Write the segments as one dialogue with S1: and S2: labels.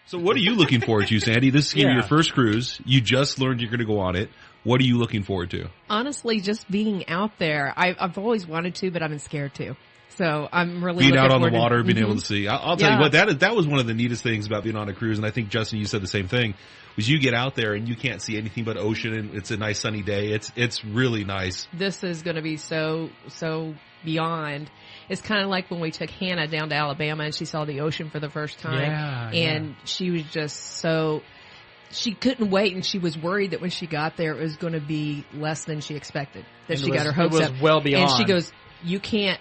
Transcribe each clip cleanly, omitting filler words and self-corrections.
S1: So what are you looking forward to, Sandy? This is going to be your first cruise. You just learned you're going to go on it. What are you looking forward to?
S2: Honestly, just being out there. I've always wanted to, but I've been scared to. So I'm really
S1: being
S2: looking
S1: out on the
S2: forward
S1: water,
S2: to,
S1: being able to see. I'll tell you what, that was one of the neatest things about being on a cruise, and I think, Justin, you said the same thing, was you get out there and you can't see anything but ocean, and it's a nice sunny day. It's really nice.
S2: This is going to be so beyond. It's kind of like when we took Hannah down to Alabama and she saw the ocean for the first time. And she was just she couldn't wait, and she was worried that when she got there it was going to be less than she expected. That she got her hopes up.
S3: It was well beyond.
S2: And she goes, you can't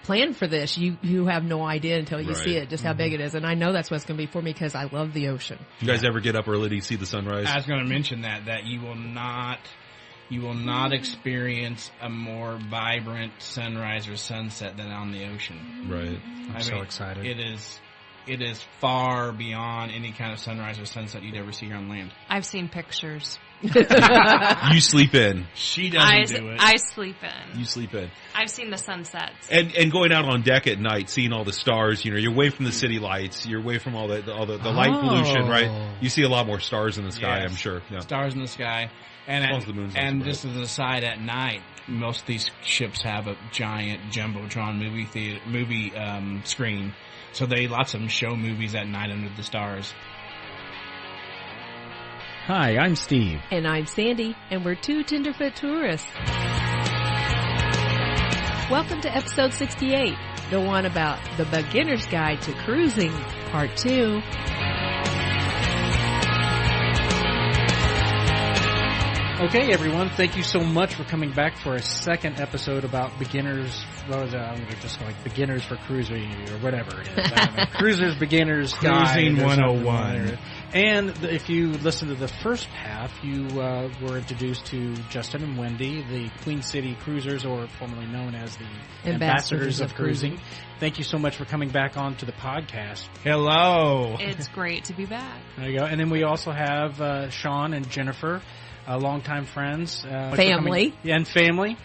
S2: plan for this. You have no idea until you see it, just how big it is. And I know that's what it's going to be for me because I love the ocean.
S1: You guys ever get up early to see the sunrise?
S4: I was going to mention that you will not experience a more vibrant sunrise or sunset than on the ocean.
S1: Right.
S3: I'm so excited.
S4: It is far beyond any kind of sunrise or sunset you'd ever see here on land.
S5: I've seen pictures.
S1: You sleep in.
S4: She doesn't do it.
S5: I sleep in.
S1: You sleep in.
S5: I've seen the sunsets.
S1: And going out on deck at night, seeing all the stars, you're away from the city lights, you're away from all the light pollution, right? You see a lot more stars in the sky, I'm sure. Yeah.
S4: Stars in the sky. And just as an aside, at night, most of these ships have a giant jumbotron movie screen, so lots of them show movies at night under the stars.
S3: Hi, I'm Steve.
S2: And I'm Sandy, and we're two tenderfoot tourists. Welcome to episode 68, the one about the beginner's guide to cruising, part 2.
S3: Okay, everyone, thank you so much for coming back for a second episode about beginners. I'm going to just go like beginners for cruising or whatever it is. I don't know. Cruisers, beginners,
S4: Cruising 101.
S3: And if you listen to the first half, you were introduced to Justin and Wendy, the Queen City Cruisers, or formerly known as the Ambassadors of Cruising. Thank you so much for coming back onto the podcast.
S4: Hello.
S5: It's great to be back.
S3: There you go. And then we also have Sean and Jennifer. Longtime friends.
S2: Family.
S3: And family.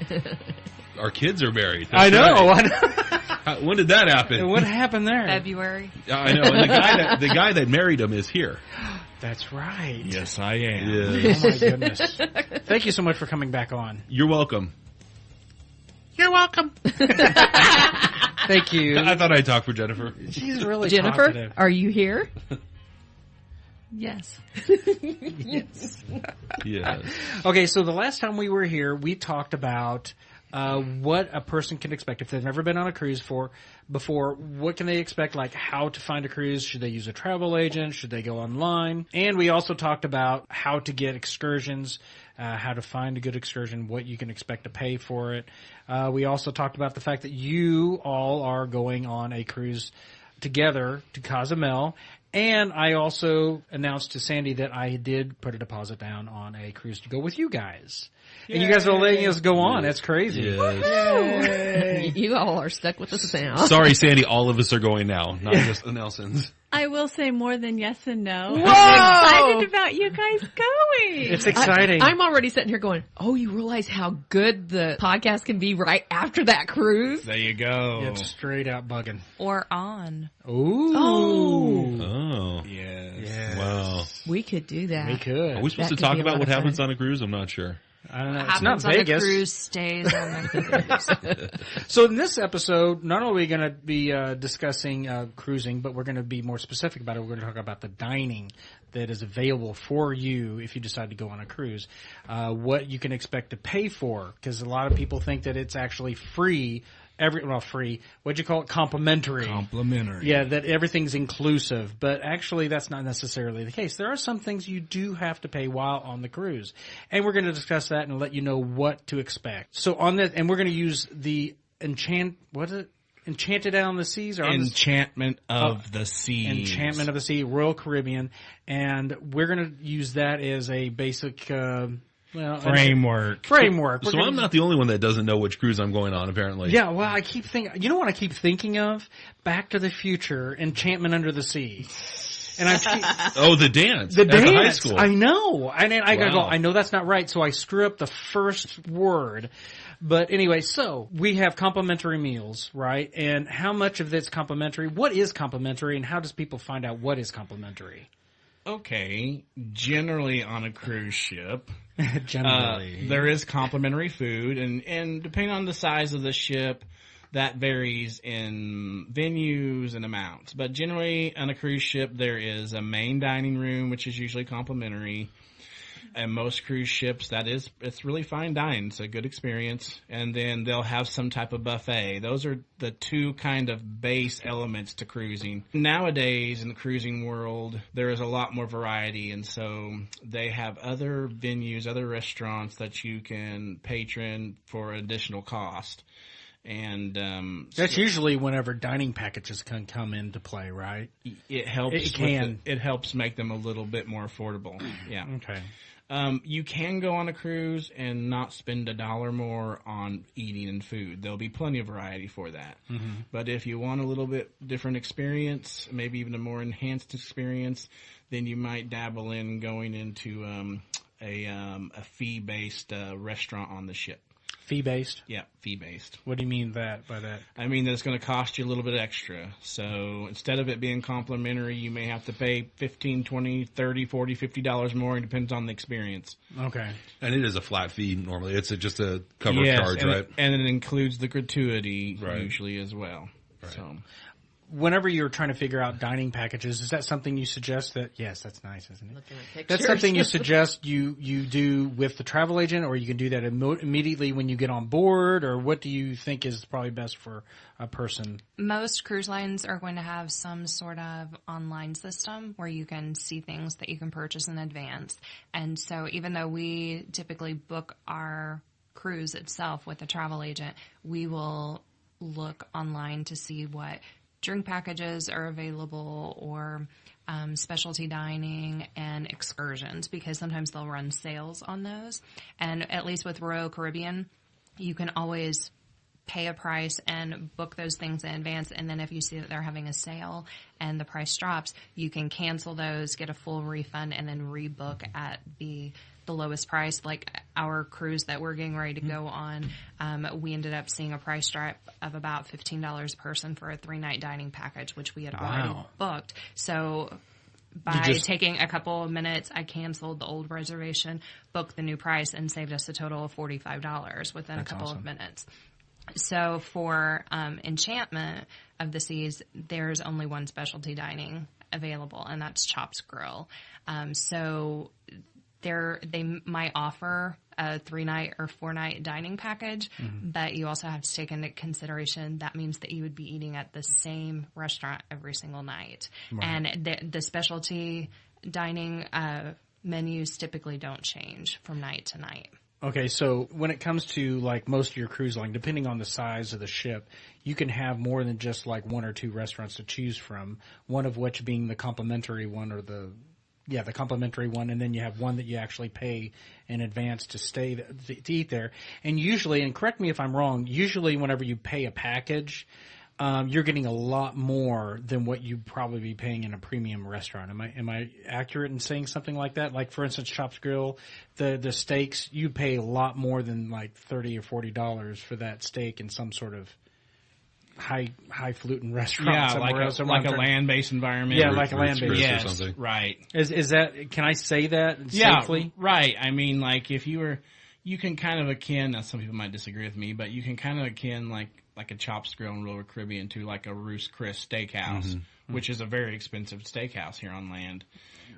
S1: Our kids are married.
S3: I know.
S1: When did that happen?
S3: What happened there?
S5: February.
S1: I know. And the guy that married him is here.
S3: That's right.
S4: Yes, I am.
S1: Yes.
S3: Oh, my goodness. Thank you so much for coming back on.
S1: You're welcome.
S4: You're welcome.
S3: Thank you.
S1: I thought I'd talk for Jennifer.
S3: She's really
S2: Jennifer,
S3: talkative.
S2: are you here?
S5: Yes.
S3: Yes.
S1: Yes.
S3: Okay, so the last time we were here, we talked about what a person can expect if they've never been on a cruise before. What can they expect? Like how to find a cruise? Should they use a travel agent? Should they go online? And we also talked about how to get excursions, how to find a good excursion, what you can expect to pay for it. We also talked about the fact that you all are going on a cruise together to Cozumel. And I also announced to Sandy that I did put a deposit down on a cruise to go with you guys. Yay. And you guys are letting us go on. That's crazy.
S1: Yes.
S2: You all are stuck with us now.
S1: Sorry, Sandy. All of us are going now, not just the Nelsons.
S6: I will say more than yes and no.
S2: Whoa!
S6: I'm excited about you guys going.
S3: It's exciting.
S2: I'm already sitting here going, oh, you realize how good the podcast can be right after that cruise?
S4: There you go.
S3: It's straight out bugging.
S5: Or on.
S3: Ooh.
S1: Oh.
S4: Yes.
S1: Wow.
S2: We could do that.
S3: We could.
S1: Are we supposed
S2: That
S1: to
S2: could
S1: talk
S2: be a
S1: about
S2: lot
S1: what
S2: of
S1: happens
S2: fun.
S1: on a cruise? I'm not sure.
S3: I don't know.
S5: What
S3: It's not
S5: happens on
S3: Vegas.
S5: the cruise stays on the cruise.
S3: So in this episode, not only are we going to be discussing cruising, but we're going to be more specific about it. We're going to talk about the dining that is available for you if you decide to go on a cruise. What you can expect to pay for, because a lot of people think that it's actually free. Free. What'd you call it? Complimentary.
S4: Complimentary.
S3: Yeah, that everything's inclusive, but actually that's not necessarily the case. There are some things you do have to pay while on the cruise, and we're going to discuss that and let you know what to expect. So on that, and we're going to use the Enchanted Out on the Seas? Or
S4: Enchantment of the Seas.
S3: Enchantment of the Sea, Royal Caribbean, and we're going to use that as a basic
S4: framework.
S1: So I'm not the only one that doesn't know which cruise I'm going on, apparently.
S3: Yeah, well, I keep thinking, you know what I keep thinking of? Back to the Future, Enchantment Under the Sea. And
S1: the dance.
S3: The
S1: at
S3: dance.
S1: The high school.
S3: I know. And then I gotta go,
S1: Wow.
S3: I know that's not right, so I screw up the first word. But anyway, so we have complimentary meals, right? And how much of it's complimentary? What is complimentary, and how does people find out what is complimentary?
S4: Okay, generally on a cruise ship,
S3: Generally,
S4: there is complimentary food, and depending on the size of the ship, that varies in venues and amounts. But generally on a cruise ship, there is a main dining room, which is usually complimentary. And most cruise ships, it's really fine dining. It's a good experience. And then they'll have some type of buffet. Those are the two kind of base elements to cruising. Nowadays, in the cruising world, there is a lot more variety. And so they have other venues, other restaurants that you can patron for additional cost. And
S3: that's usually whenever dining packages can come into play, right?
S4: It helps. It helps make them a little bit more affordable. Yeah.
S3: Okay.
S4: You can go on a cruise and not spend $1 more on eating and food. There'll be plenty of variety for that. Mm-hmm. But if you want a little bit different experience, maybe even a more enhanced experience, then you might dabble in going into a fee-based restaurant on the ship.
S3: Fee-based?
S4: Yeah, fee-based.
S3: What do you mean by that?
S4: I mean that it's going to cost you a little bit extra. So instead of it being complimentary, you may have to pay $15, $20, $30, $40, $50 more. It depends on the experience.
S3: Okay.
S1: And it is a flat fee normally. It's just a cover charge, right?
S4: And it includes the gratuity usually as well. Right. So.
S3: Whenever you're trying to figure out dining packages, is that something you suggest that, yes, that's nice, isn't it?
S2: Looking at pictures.
S3: That's something you suggest you do with the travel agent, or you can do that immediately when you get on board, or what do you think is probably best for a person?
S5: Most cruise lines are going to have some sort of online system where you can see things that you can purchase in advance. And so even though we typically book our cruise itself with a travel agent, we will look online to see what drink packages are available, or specialty dining and excursions, because sometimes they'll run sales on those. And at least with Royal Caribbean, you can always pay a price and book those things in advance. And then if you see that they're having a sale and the price drops, you can cancel those, get a full refund, and then rebook at the lowest price. Like our cruise that we're getting ready to go on, we ended up seeing a price drop of about $15 a person for a 3-night dining package, which we had already booked. So by taking a couple of minutes, I canceled the old reservation, booked the new price, and saved us a total of $45 within a couple of minutes. So for Enchantment of the Seas, there's only one specialty dining available, and that's Chops Grill. So they might offer a 3-night or 4-night dining package, but you also have to take into consideration that means that you would be eating at the same restaurant every single night. Right. And the specialty dining menus typically don't change from night to night.
S3: Okay, so when it comes to like most of your cruise line, depending on the size of the ship, you can have more than just like 1 or 2 restaurants to choose from, one of which being the complimentary one, or the complimentary one, and then you have one that you actually pay in advance to stay to eat there. And usually, and correct me if I'm wrong, usually whenever you pay a package, you're getting a lot more than what you'd probably be paying in a premium restaurant. Am I accurate in saying something like that? Like for instance, Chops Grill, the steaks, you pay a lot more than like $30 or $40 for that steak in some sort of highfalutin restaurant somewhere else.
S4: Like a land-based environment.
S3: Yeah, like a land-based.
S4: Yes,
S1: or something.
S4: Right.
S3: Is that? Can I say that safely?
S4: Yeah, right. I mean, like if you can kind of akin. Now, some people might disagree with me, but you can kind of akin like a Chops Grill in Royal Caribbean to like a Roost Chris Steakhouse, which is a very expensive steakhouse here on land.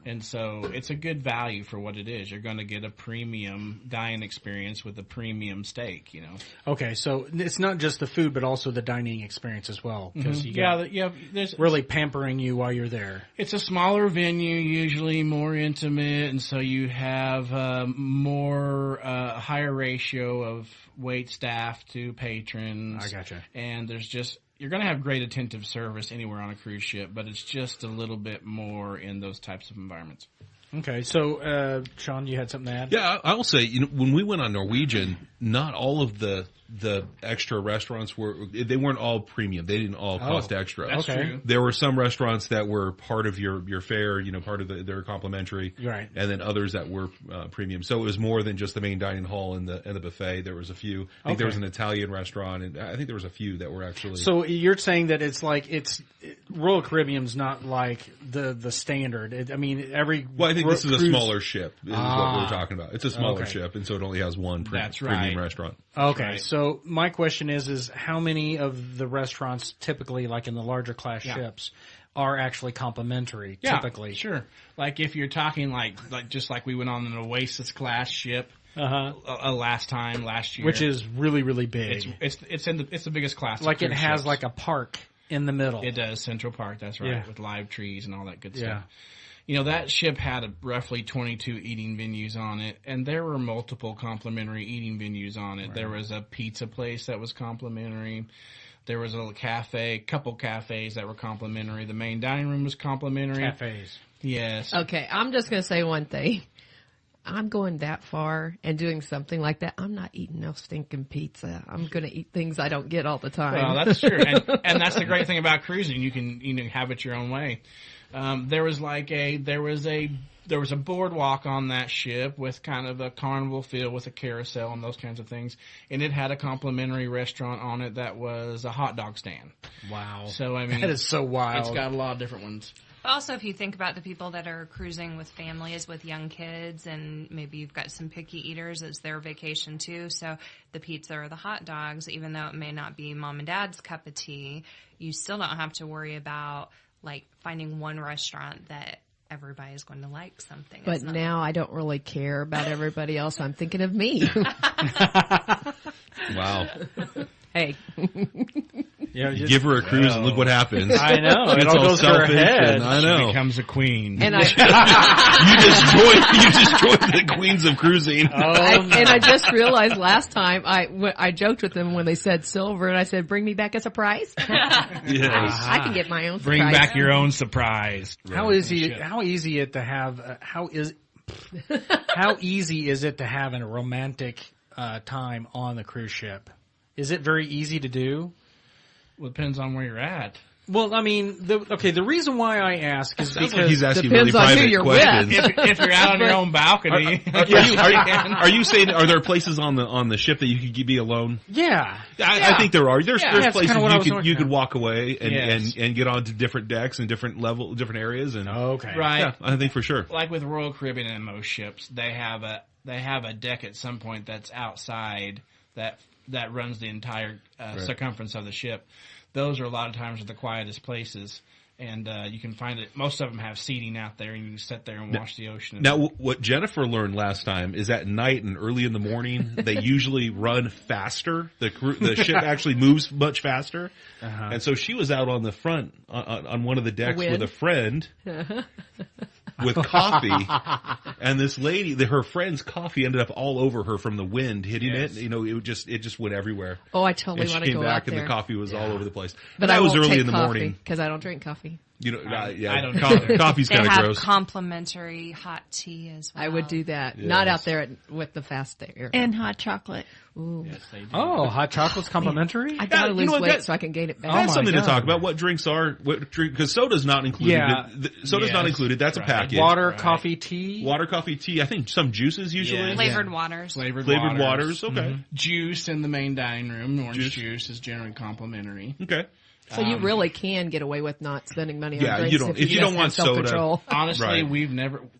S4: And so it's a good value for what it is. You're going to get a premium dining experience with a premium steak, you know. Okay,
S3: so it's not just the food, but also the dining experience as well. Because
S4: there's
S3: really pampering you while you're there.
S4: It's a smaller venue, usually more intimate, and so you have higher ratio of wait staff to patrons.
S3: I gotcha.
S4: And you're going to have great attentive service anywhere on a cruise ship, but it's just a little bit more in those types of environments.
S3: Okay, so Sean, you had something to add?
S1: Yeah, I will say, when we went on Norwegian, not all of the the extra restaurants they weren't all premium. They didn't all cost extra.
S4: That's true.
S1: There were some restaurants that were part of your fare, part of their complimentary,
S3: right?
S1: And then others that were premium. So it was more than just the main dining hall and the buffet. There was a few. I think there was an Italian restaurant, and I think there was a few that were actually.
S3: So you're saying that it's like Royal Caribbean's not like the standard. I mean,
S1: I think this is a smaller ship. Is what we're talking about. It's a smaller ship, and so it only has one premium restaurant.
S3: Okay,
S4: right.
S3: So my question is how many of the restaurants typically, like in the larger class ships, are actually complimentary? Typically,
S4: sure. Like if you're talking like just like we went on an Oasis class ship last year,
S3: which is really really big.
S4: It's the biggest class.
S3: Like it has
S4: ships.
S3: like a park in the middle.
S4: It does, Central Park. That's right, with live trees and all that good stuff. That ship had roughly 22 eating venues on it, and there were multiple complimentary eating venues on it. Right. There was a pizza place that was complimentary. There was a couple cafes that were complimentary. The main dining room was complimentary.
S3: Cafes.
S2: Yes. Okay, I'm just going to say one thing. I'm going that far and doing something like that. I'm not eating no stinking pizza. I'm going to eat things I don't get all the time.
S4: Well, that's true. And that's the great thing about cruising. You can have it your own way. There was a boardwalk on that ship with kind of a carnival feel with a carousel and those kinds of things. And it had a complimentary restaurant on it that was a hot dog stand.
S3: Wow.
S4: So, I mean.
S3: That is so wild.
S4: It's got a lot of different ones.
S5: Also, if you think about the people that are cruising with families with young kids, and maybe you've got some picky eaters, it's their vacation too. So the pizza or the hot dogs, even though it may not be mom and dad's cup of tea, you still don't have to worry about like finding one restaurant that everybody's going to like something.
S2: But now I don't really care about everybody else. I'm thinking of me.
S1: Wow.
S2: Hey.
S1: Give her a cruise and look what happens.
S3: I know.
S1: It all goes to her head. I know.
S4: She becomes a queen.
S2: And
S1: you destroyed the queens of cruising.
S2: And I just realized last time I joked with them when they said silver, and I said, "Bring me back a surprise."
S1: Yes.
S2: I can get my own surprise.
S4: Bring back your own surprise.
S3: How easy is it to have a romantic time on the cruise ship? Is it very easy to do?
S4: Well, it depends on where you're at.
S3: Well, I mean, the reason why I ask is because
S1: he's asking
S2: depends
S1: really
S2: on who
S1: private
S2: you're
S1: questions.
S4: If you're out on your own balcony,
S1: are you saying are there places on the ship that you could be alone?
S3: Yeah,
S1: I think there are. There's places you could walk away and get onto different decks and different areas and
S4: right.
S1: Yeah, I think for sure.
S4: Like with Royal Caribbean and most ships, they have a deck at some point that's outside that runs the entire circumference of the ship. Those are a lot of times the quietest places, and you can find it. Most of them have seating out there, and you can sit there and watch the ocean.
S1: Now, what Jennifer learned last time is at night and early in the morning, they usually run faster. The ship actually moves much faster, and so she was out on the front on one of the decks with a friend. With coffee, and this lady, her friend's coffee ended up all over her from the wind hitting it. It just went everywhere.
S2: Oh, I totally want to go out there.
S1: She came back and the coffee was all over the place.
S2: But
S1: that was early in the
S2: coffee,
S1: morning
S2: because I don't drink coffee.
S1: I don't. Coffee's kind of gross.
S5: They have complimentary hot tea as well.
S2: I would do that. Yes. Not out there with the fast air.
S6: And hot chocolate.
S2: Ooh.
S4: Yes, they do.
S3: Oh, hot chocolate's complimentary?
S2: I gotta lose weight so I can gain it back.
S1: That's something to talk about. What drinks are, because soda's not included. Yeah. Soda's not included. That's a package.
S3: Water, coffee, tea.
S1: Water, coffee, tea. I think some juices usually.
S5: Flavored waters.
S4: Flavored
S1: waters. Okay.
S4: Mm-hmm. Juice in the main dining room. Orange juice is generally complimentary.
S1: Okay.
S2: So you really can get away with not spending money on drinks
S1: if you don't want soda.
S4: Honestly,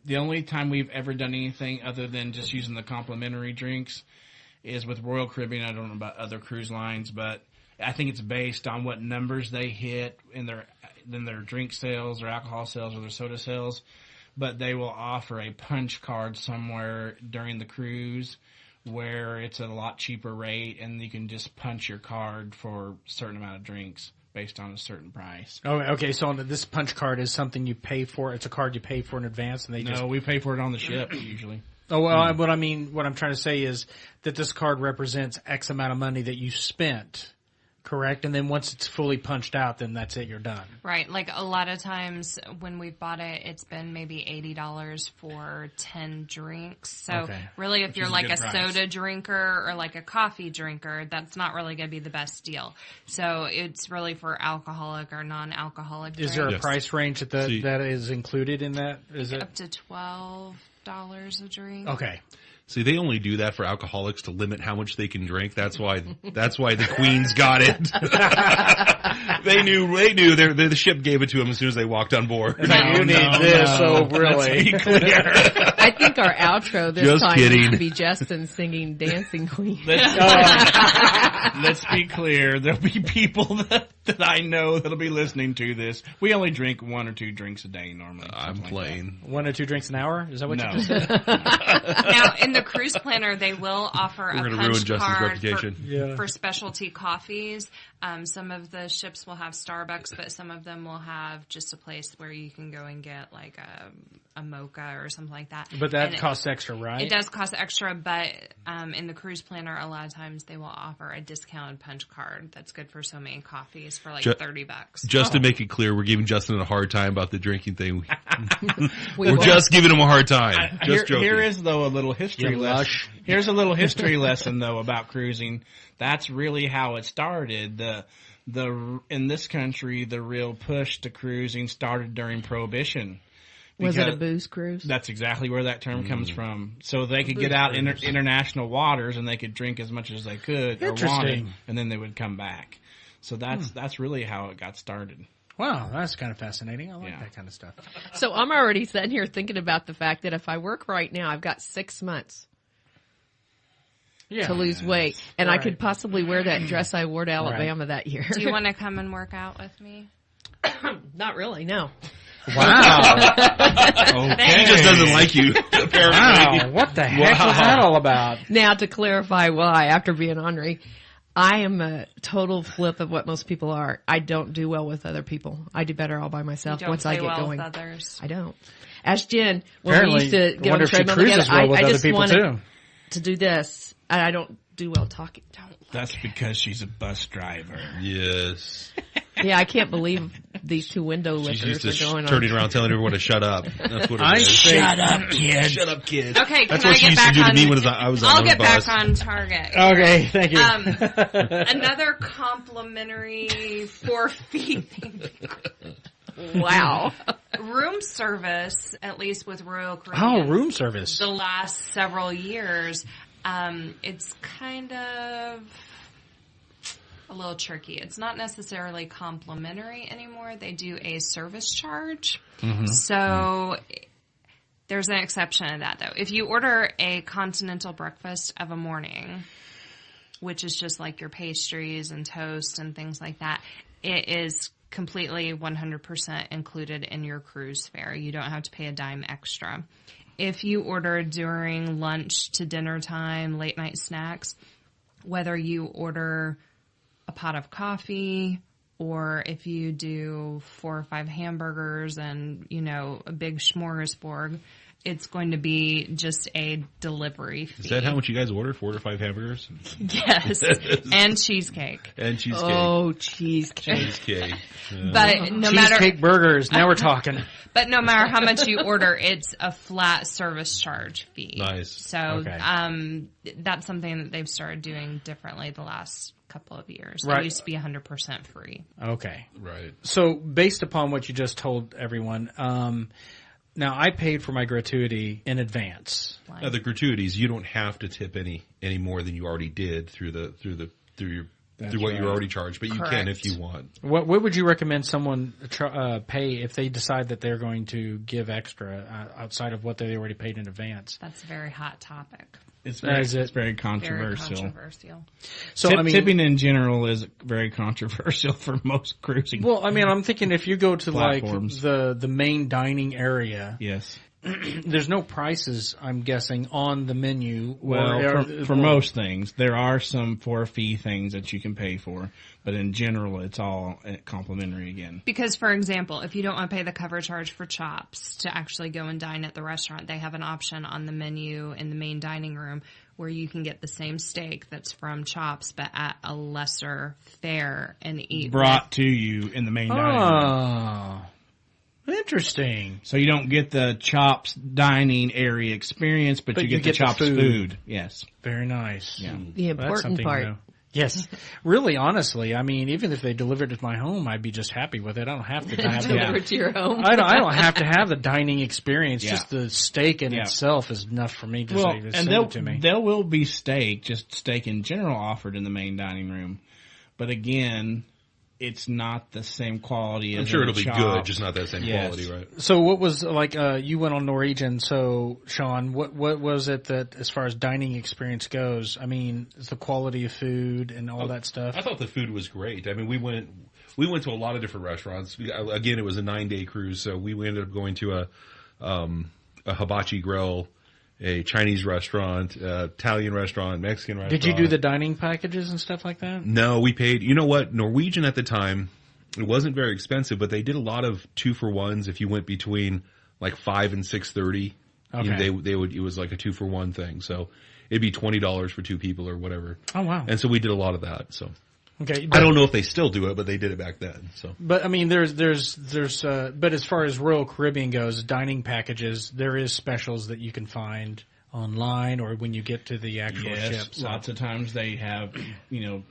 S4: the only time we've ever done anything other than just using the complimentary drinks is with Royal Caribbean. I don't know about other cruise lines, but I think it's based on what numbers they hit in their drink sales or alcohol sales or their soda sales. But they will offer a punch card somewhere during the cruise where it's at a lot cheaper rate, and you can just punch your card for a certain amount of drinks based on a certain price.
S3: Oh, okay. So this punch card is something you pay for. It's a card you pay for in advance, and
S4: we pay for it on the ship usually.
S3: Oh, well, what I'm trying to say is that this card represents X amount of money that you spent correct? And then once it's fully punched out, then that's it, you're done.
S5: Right. Like a lot of times when we've bought it, it's been maybe $80 for 10 drinks. So really if you're like a soda drinker or like a coffee drinker, that's not really going to be the best deal. So it's really for alcoholic or non-alcoholic drinks.
S3: Is there a price range that is included in that? Is it
S5: up to $12 a drink?
S3: Okay.
S1: See, they only do that for alcoholics to limit how much they can drink. That's why the Queens got it. They knew the ship gave it to them as soon as they walked on board.
S3: You need this, so really.
S2: I think our outro this
S1: Just
S2: time
S1: kidding.
S2: needs to be Justin singing Dancing Queen.
S4: Let's be clear. There'll be people that I know that'll be listening to this. We only drink 1 or 2 drinks a day normally.
S1: I'm playing.
S3: 1 or 2 drinks an hour? Is that what you just said?
S5: Now, in the cruise planner, they will offer a punch card for specialty coffees. Some of the ships will have Starbucks, but some of them will have just a place where you can go and get like a mocha or something like that.
S3: But that costs extra, right?
S5: It does cost extra, but in the cruise planner, a lot of times they will offer a discounted punch card that's good for so many coffees for like $30.
S1: Just to make it clear, we're giving Justin a hard time about the drinking thing. We're just giving him a hard time.
S4: Here is, though, a little history lesson. Here's a little history lesson, though, about cruising. That's really how it started. In this country, the real push to cruising started during Prohibition.
S2: Was it a booze cruise?
S4: That's exactly where that term comes from. So they could get out international waters and they could drink as much as they could or wanted, and then they would come back. So that's really how it got started.
S3: Wow, that's kind of fascinating. I like that kind of stuff.
S2: So I'm already sitting here thinking about the fact that if I work right now, I've got 6 months to lose weight. And I could possibly wear that dress I wore to Alabama that year.
S5: Do you want to come and work out with me?
S2: Not really, no.
S3: Wow.
S1: He just doesn't like you, apparently.
S3: Wow, what the heck was that all about?
S2: Now, to clarify why, after being ornery, I am a total flip of what most people are. I don't do well with other people. I do better all by myself once I get going.
S5: With others.
S2: I don't. Ask Jen when we used to get on the treadmill together. I just wanted to do this. I don't do well talking.
S4: That's because she's a bus driver.
S1: Yes.
S2: Yeah, I can't believe these 2 window lifters are going on.
S1: Turning around telling everyone to shut up. That's what it is.
S4: Shut up, kid.
S1: Shut up, kid.
S5: Okay,
S1: that's what she used to do to me when I was on the bus.
S5: I'll get back on target.
S3: Okay, thank you.
S5: Another complimentary 4 feet thing.
S2: Wow.
S5: Room service, at least with Royal Caribbean.
S3: Oh, room service.
S5: The last several years, it's kind of a little tricky. It's not necessarily complimentary anymore. They do a service charge. Mm-hmm. So there's an exception to that, though. If you order a continental breakfast of a morning, which is just like your pastries and toast and things like that, it is completely 100% included in your cruise fare. You don't have to pay a dime extra. If you order during lunch to dinner time, late night snacks, whether you order a pot of coffee or if you do 4 or 5 hamburgers and, a big smorgasbord, it's going to be just a delivery fee.
S1: Is that how much you guys order? 4 to 5 hamburgers?
S5: Yes. And cheesecake.
S1: And cheesecake.
S2: Oh, cheesecake.
S1: Cheesecake.
S5: But no matter
S3: cheesecake burgers. Now we're talking.
S5: But no matter how much you order, it's a flat service charge fee.
S1: Nice.
S5: So that's something that they've started doing differently the last couple of years.
S3: Right.
S5: It used to be 100% free.
S3: Okay.
S1: Right.
S3: So based upon what you just told everyone, now I paid for my gratuity in advance.
S1: Now the gratuities, you don't have to tip any more than you already did through what you already charged, but you can if you want.
S3: What would you recommend someone pay if they decide that they're going to give extra outside of what they already paid in advance?
S5: That's a very hot topic.
S4: It's very controversial.
S5: Very controversial.
S3: So
S4: tipping in general is very controversial for most cruising.
S3: Well, I'm thinking if you go to
S4: platforms.
S3: like the main dining area,
S4: yes,
S3: there's no prices, I'm guessing, on the menu.
S4: Well, for most things, there are some for fee things that you can pay for, but in general, it's all complimentary again.
S5: Because, for example, if you don't want to pay the cover charge for chops to actually go and dine at the restaurant, they have an option on the menu in the main dining room where you can get the same steak that's from Chops, but at a lesser fare and eat.
S4: Brought to you in the main dining room.
S3: Interesting.
S4: So you don't get the Chops dining area experience, but you get the Chops food. Yes.
S3: Very nice.
S4: Yeah.
S2: The important part.
S3: New. Yes. Really, honestly, I mean, even if they delivered it to my home, I'd be just happy with it. I don't have to
S2: deliver it to your home.
S3: I don't have to have the dining experience. Just the steak in itself is enough for me to send it to me.
S4: There will be steak, just steak in general, offered in the main dining room. But again, it's not the same quality as
S1: I'm sure it'll be
S4: Chops.
S1: good, just not that same quality, right?
S3: So what was, you went on Norwegian, so, Sean, what was it that, as far as dining experience goes, I mean, is the quality of food and all that stuff?
S1: I thought the food was great. I mean, we went to a lot of different restaurants. Again, it was a 9-day cruise, so we ended up going to a hibachi grill, a Chinese restaurant, Italian restaurant, Mexican restaurant.
S3: Did you do the dining packages and stuff like that?
S1: No, we paid. You know what? Norwegian at the time, it wasn't very expensive, but they did a lot of 2-for-1s. If you went between like 5 and 6:30, they would. It was like a 2-for-1 thing. So it'd be $20 for 2 people or whatever.
S3: Oh wow!
S1: And so we did a lot of that. So.
S3: Okay,
S1: I don't know if they still do it, but they did it back then. So,
S3: but I mean, there's but as far as Royal Caribbean goes, dining packages, there is specials that you can find online or when you get to the actual ship. So.
S4: Lots of times they have,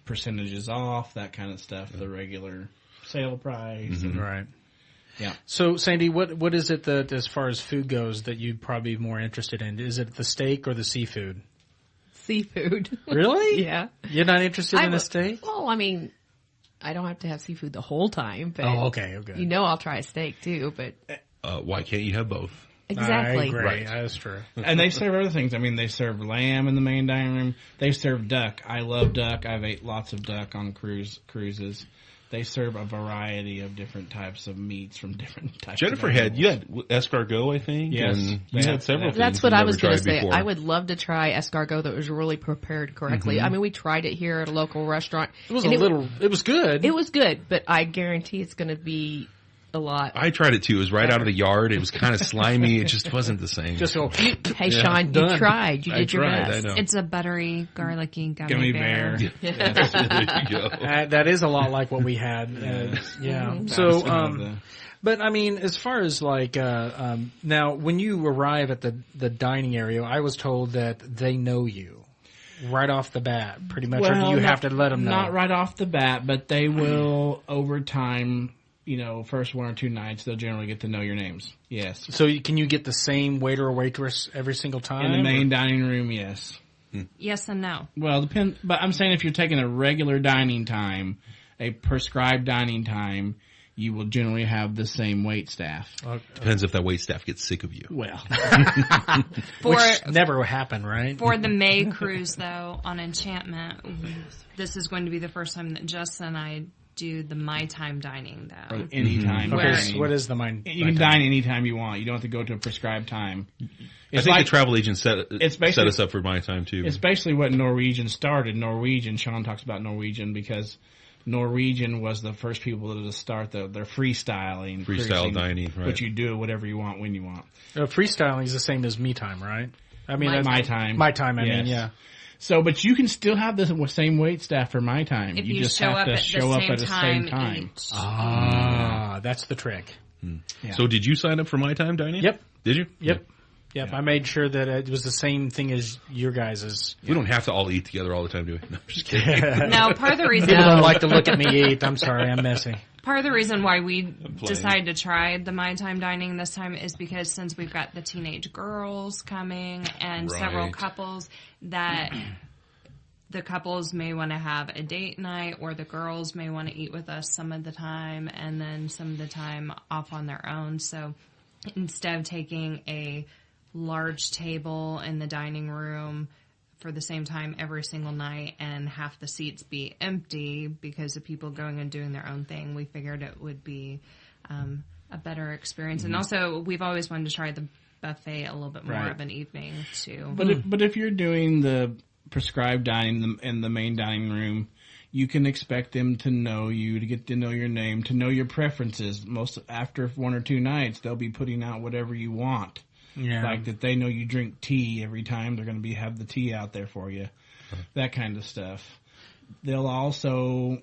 S4: percentages off, that kind of stuff, the regular sale price.
S3: Mm-hmm. Right.
S4: Yeah.
S3: So, Sandy, what is it that, as far as food goes, that you'd probably be more interested in? Is it the steak or the seafood?
S2: Seafood.
S3: Really?
S2: Yeah.
S3: You're not interested in a steak?
S2: Well, I mean, I don't have to have seafood the whole time. But
S3: okay.
S2: I'll try a steak too, but.
S1: Why can't you have both?
S2: Exactly.
S3: I agree.
S1: Right.
S3: That's true.
S4: And they serve other things. I mean, they serve lamb in the main dining room. They serve duck. I love duck. I've ate lots of duck on cruises. They serve a variety of different types of meats from different types
S1: Jennifer
S4: of animals.
S1: you had escargot, I think.
S4: Yes.
S1: And you had several things.
S2: That's what I was going to say.
S1: Before.
S2: I would love to try escargot that was really prepared correctly.
S1: Mm-hmm.
S2: I mean, we tried it here at a local restaurant.
S3: It was it was good.
S2: It was good, but I guarantee it's going to be a lot.
S1: I tried it too. It was right out of the yard. It was kind of slimy. It just wasn't the same.
S3: Just go.
S2: Hey, Sean, you tried. You did your best.
S1: I know.
S5: It's a buttery, garlicky gummy bear.
S1: Yeah. There you go.
S3: That is a lot like what we had. Yeah. So, but I mean, as far as now, when you arrive at the dining area, I was told that they know you right off the bat, pretty much. Or do you have to let them know?
S4: Not right off the bat, but they will over time. First 1 or 2 nights, they'll generally get to know your names. Yes.
S3: So can you get the same waiter or waitress every single time?
S4: In the main dining room, yes.
S5: Yes and no.
S4: Well, depend. But I'm saying if you're taking a regular dining time, a prescribed dining time, you will generally have the same wait staff.
S1: Depends if that wait staff gets sick of you.
S4: Well.
S3: Which never happened, right?
S5: For the May cruise, though, on Enchantment, this is going to be the first time that Justin and I do the My Time dining, though.
S4: Or anytime.
S3: Okay, what is the mind?
S4: You can dine anytime you want. You don't have to go to a prescribed time.
S1: I think the travel agent set us up for my time too.
S4: It's basically what Norwegian started. Sean talks about Norwegian because Norwegian was the first people to start their freestyling.
S1: Freestyle dining, right.
S4: But you do whatever you want when you want.
S3: Freestyling is the same as me time, right? I mean,
S4: my time.
S3: My time, I mean, yeah.
S4: So, but you can still have the same wait staff for my time.
S5: If
S4: you just
S5: show
S4: have
S5: up
S4: to show up at the same time.
S3: That's the trick.
S4: Yeah.
S1: So did you sign up for my time dining?
S3: Yep.
S1: Did you?
S3: Yep. I made sure that it was the same thing as your guys's.
S1: We don't have to all eat together all the time, do we? No, I'm just kidding.
S5: No, part of the reason
S3: People don't like to look at me eat. I'm sorry, I'm messy.
S5: Part of the reason why we decided to try the My Time dining this time is because since we've got the teenage girls coming and several couples, that the couples may want to have a date night, or the girls may want to eat with us some of the time and then some of the time off on their own. So instead of taking a large table in the dining room for the same time every single night and half the seats be empty because of people going and doing their own thing, we figured it would be a better experience. And also, we've always wanted to try the buffet a little bit more of an evening too.
S4: But if you're doing the prescribed dining in the main dining room, you can expect them to know you, to get to know your name, to know your preferences. After 1 or 2 nights, they'll be putting out whatever you want. Yeah. Like that they know you drink tea every time. They're going to have the tea out there for you. That kind of stuff. They'll also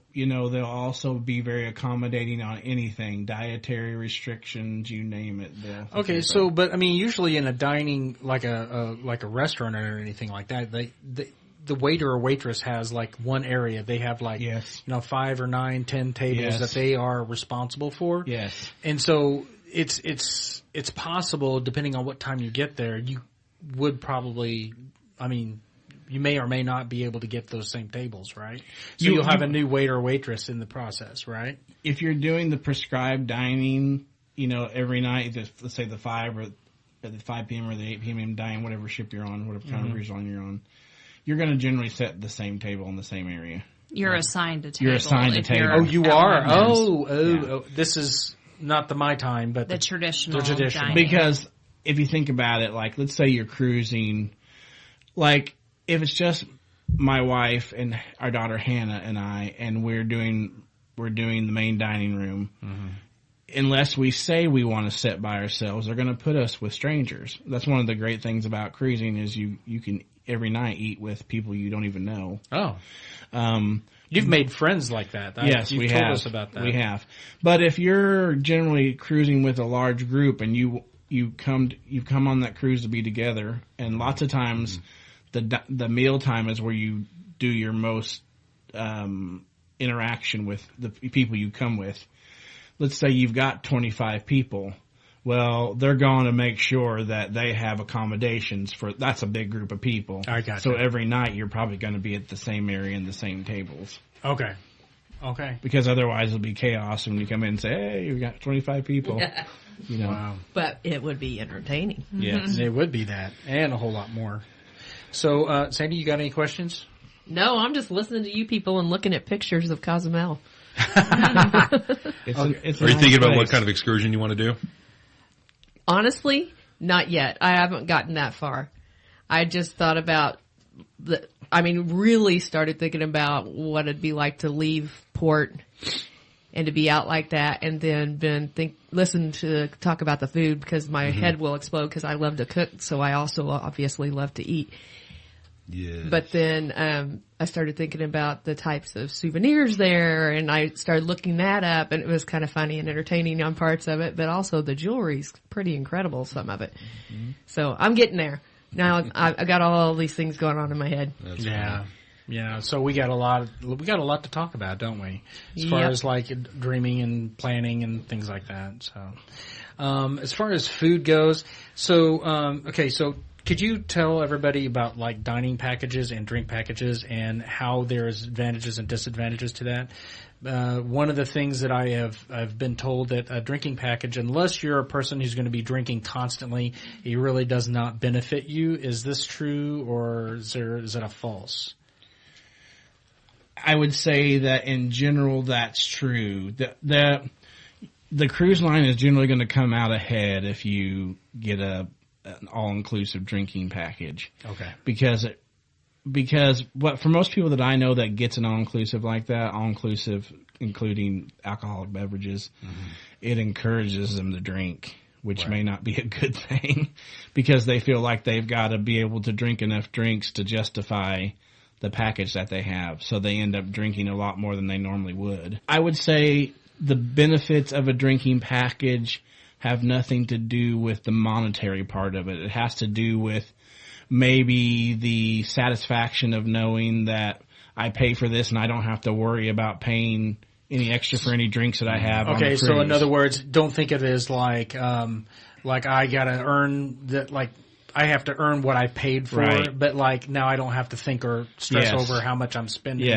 S4: be very accommodating on anything, dietary restrictions, you name it.
S3: Okay, so but I mean, usually in a dining like a restaurant or anything like that, the waiter or waitress has like one area. They have like 5 or 9, 10 tables that they are responsible for.
S4: Yes,
S3: and so it's possible, depending on what time you get there, you would probably, I mean, you may or may not be able to get those same tables, right? So you'll have a new waiter or waitress in the process, right?
S4: If you're doing the prescribed dining, every night, let's say the 5 or at the 5 p.m. or the 8 p.m. dining, whatever ship you're on, whatever kind of cruise line you're on, you're going to generally set the same table in the same area.
S5: You're assigned a table.
S4: You're assigned a table.
S3: Oh, you are? Oh, this is not my time, but
S5: the traditional dining.
S4: Because if you think about it, like, let's say you're cruising, like, if it's just my wife and our daughter Hannah and I, and we're doing the main dining room, unless we say we want to sit by ourselves, they're going to put us with strangers. That's one of the great things about cruising is you can every night eat with people you don't even know.
S3: Oh. You've made friends like that.
S4: Yes, we have.
S3: Told us about that.
S4: We have. But if you're generally cruising with a large group and you've come on that cruise to be together, and lots of times the meal time is where you do your most interaction with the people you come with. Let's say you've got 25 people. Well, they're going to make sure that they have accommodations that's a big group of people.
S3: I got
S4: So every night you're probably going to be at the same area and the same tables.
S3: Okay.
S4: Because otherwise it'll be chaos when you come in and say, hey, we got 25 people.
S3: Wow.
S2: But it would be entertaining.
S4: Yes.
S3: It would be that. And a whole lot more. So, Sandy, you got any questions?
S2: No, I'm just listening to you people and looking at pictures of Cozumel.
S1: Are you thinking about what kind of excursion you want to do?
S2: Honestly, not yet. I haven't gotten that far. I just thought about really started thinking about what it'd be like to leave port and to be out like that, and then listen to talk about the food, because my head will explode, because I love to cook, so I also obviously love to eat.
S1: Yes.
S2: But then I started thinking about the types of souvenirs there, and I started looking that up, and it was kind of funny and entertaining on parts of it, but also the jewelry's pretty incredible, some of it. So I'm getting there. Now I got all these things going on in my head.
S1: That's funny.
S3: Yeah, so we got a lot to talk about, don't we? As far as like dreaming and planning and things like that. So, as far as food goes, so could you tell everybody about like dining packages and drink packages and how there's advantages and disadvantages to that? One of the things that I've been told that a drinking package, unless you're a person who's going to be drinking constantly, it really does not benefit you. Is this true, or is it a false?
S4: I would say that in general that's true. The cruise line is generally going to come out ahead if you get an all-inclusive drinking package.
S3: Okay.
S4: Because for most people that I know that gets an all-inclusive like that, all-inclusive including alcoholic beverages, it encourages them to drink, which may not be a good thing, because they feel like they've got to be able to drink enough drinks to justify the package that they have. So they end up drinking a lot more than they normally would. I would say the benefits of a drinking package have nothing to do with the monetary part of it. It has to do with maybe the satisfaction of knowing that I pay for this and I don't have to worry about paying any extra for any drinks that I have.
S3: Okay, so in other words, don't think of it as like I gotta earn that, like I have to earn what I paid for, but like now I don't have to think or stress over how much I'm spending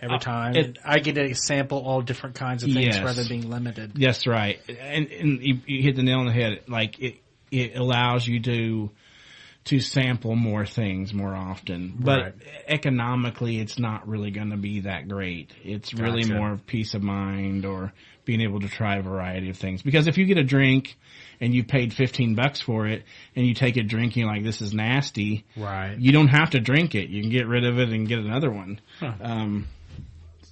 S3: every time. I get to sample all different kinds of things rather than being limited.
S4: Yes, right. And you hit the nail on the head. Like it allows you to sample more things more often. But economically, it's not really going to be that great. It's really more of peace of mind or being able to try a variety of things. Because if you get a drink and you paid $15 for it and you take a drink and you're like, this is nasty.
S3: Right.
S4: You don't have to drink it. You can get rid of it and get another one. Huh.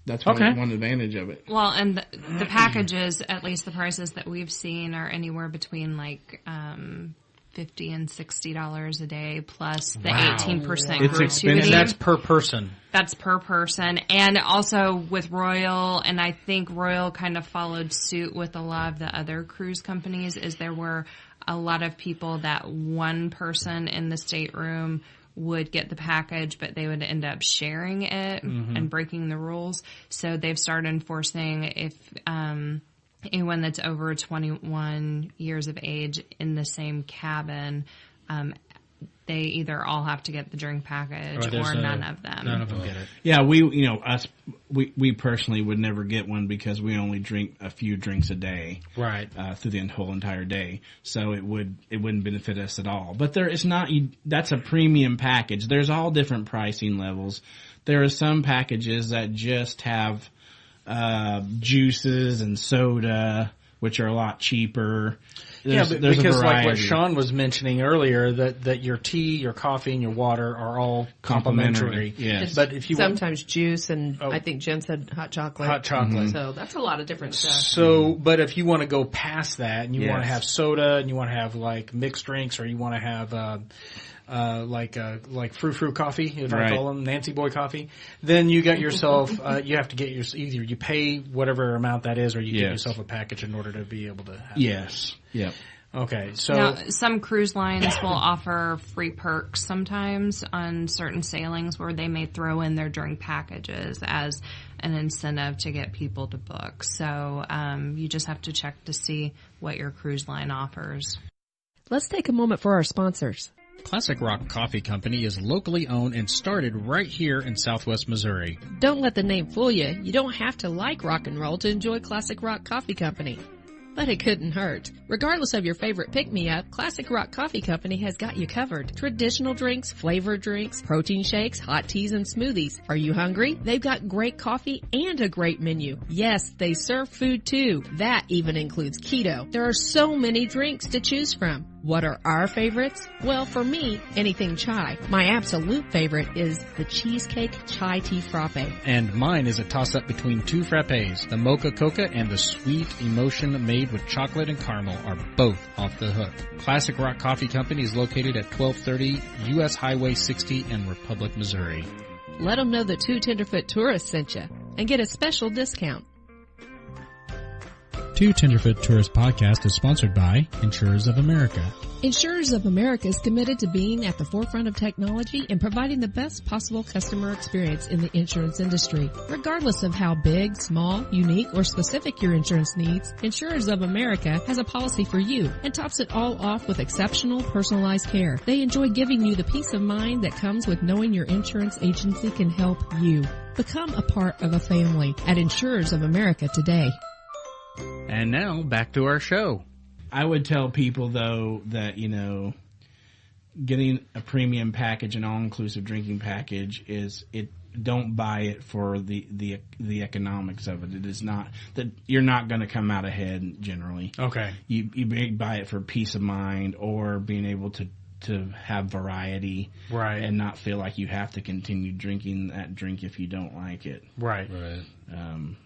S4: That's one advantage of it.
S5: Well, and the packages, at least the prices that we've seen, are anywhere between like $50 and $60 a day, plus the 18% gratuity.
S3: And that's per person.
S5: That's per person. And also with Royal, and I think Royal kind of followed suit with a lot of the other cruise companies, is there were a lot of people that one person in the stateroom would get the package, but they would end up sharing it and breaking the rules. So they've started enforcing if anyone that's over 21 years of age in the same cabin, they either all have to get the drink package or none of them.
S3: None of them get it.
S4: Yeah, we personally would never get one because we only drink a few drinks a day,
S3: right?
S4: Through the whole entire day, so it wouldn't benefit us at all. But that's a premium package. There's all different pricing levels. There are some packages that just have juices and soda, which are a lot cheaper. There's
S3: because like what Sean was mentioning earlier, that your tea, your coffee, and your water are all complimentary.
S4: Yes.
S2: But if you sometimes juice and I think Jen said hot chocolate.
S3: Hot chocolate.
S2: So that's a lot of different stuff.
S3: So, but if you want to go past that and you want to have soda and you want to have like mixed drinks, or you want to have like frou-frou coffee, if I call them Nancy Boy coffee, then you got yourself, you have to get either you pay whatever amount that is, or you get yourself a package in order to be able to have
S4: Yes. Yep.
S3: Okay, so
S5: now, some cruise lines will offer free perks sometimes on certain sailings where they may throw in their drink packages as an incentive to get people to book. So you just have to check to see what your cruise line offers.
S2: Let's take a moment for our sponsors.
S7: Classic Rock Coffee Company is locally owned and started right here in Southwest Missouri.
S2: Don't let the name fool you. You don't have to like rock and roll to enjoy Classic Rock Coffee Company. But it couldn't hurt. Regardless of your favorite pick-me-up, Classic Rock Coffee Company has got you covered. Traditional drinks, flavored drinks, protein shakes, hot teas, and smoothies. Are you hungry? They've got great coffee and a great menu. Yes, they serve food too. That even includes keto. There are so many drinks to choose from. What are our favorites? Well, for me, anything chai. My absolute favorite is the Cheesecake Chai Tea Frappe.
S7: And mine is a toss-up between two frappes. The Mocha Coca and the Sweet Emotion made with chocolate and caramel are both off the hook. Classic Rock Coffee Company is located at 1230 U.S. Highway 60 in Republic, Missouri.
S2: Let them know the Two Tenderfoot Tourists sent you and get a special discount.
S7: Two Tenderfoot Tourist Podcast is sponsored by Insurers of America.
S2: Insurers of America is committed to being at the forefront of technology and providing the best possible customer experience in the insurance industry. Regardless of how big, small, unique, or specific your insurance needs, Insurers of America has a policy for you and tops it all off with exceptional personalized care. They enjoy giving you the peace of mind that comes with knowing your insurance agency can help you. Become a part of a family at Insurers of America today.
S7: And now, back to our show.
S4: I would tell people, though, that, getting a premium package, an all-inclusive drinking package, don't buy it for the economics of it. It is not that you're not going to come out ahead generally.
S3: Okay.
S4: You may buy it for peace of mind or being able to have variety,
S3: right,
S4: and not feel like you have to continue drinking that drink if you don't like it.
S3: Right.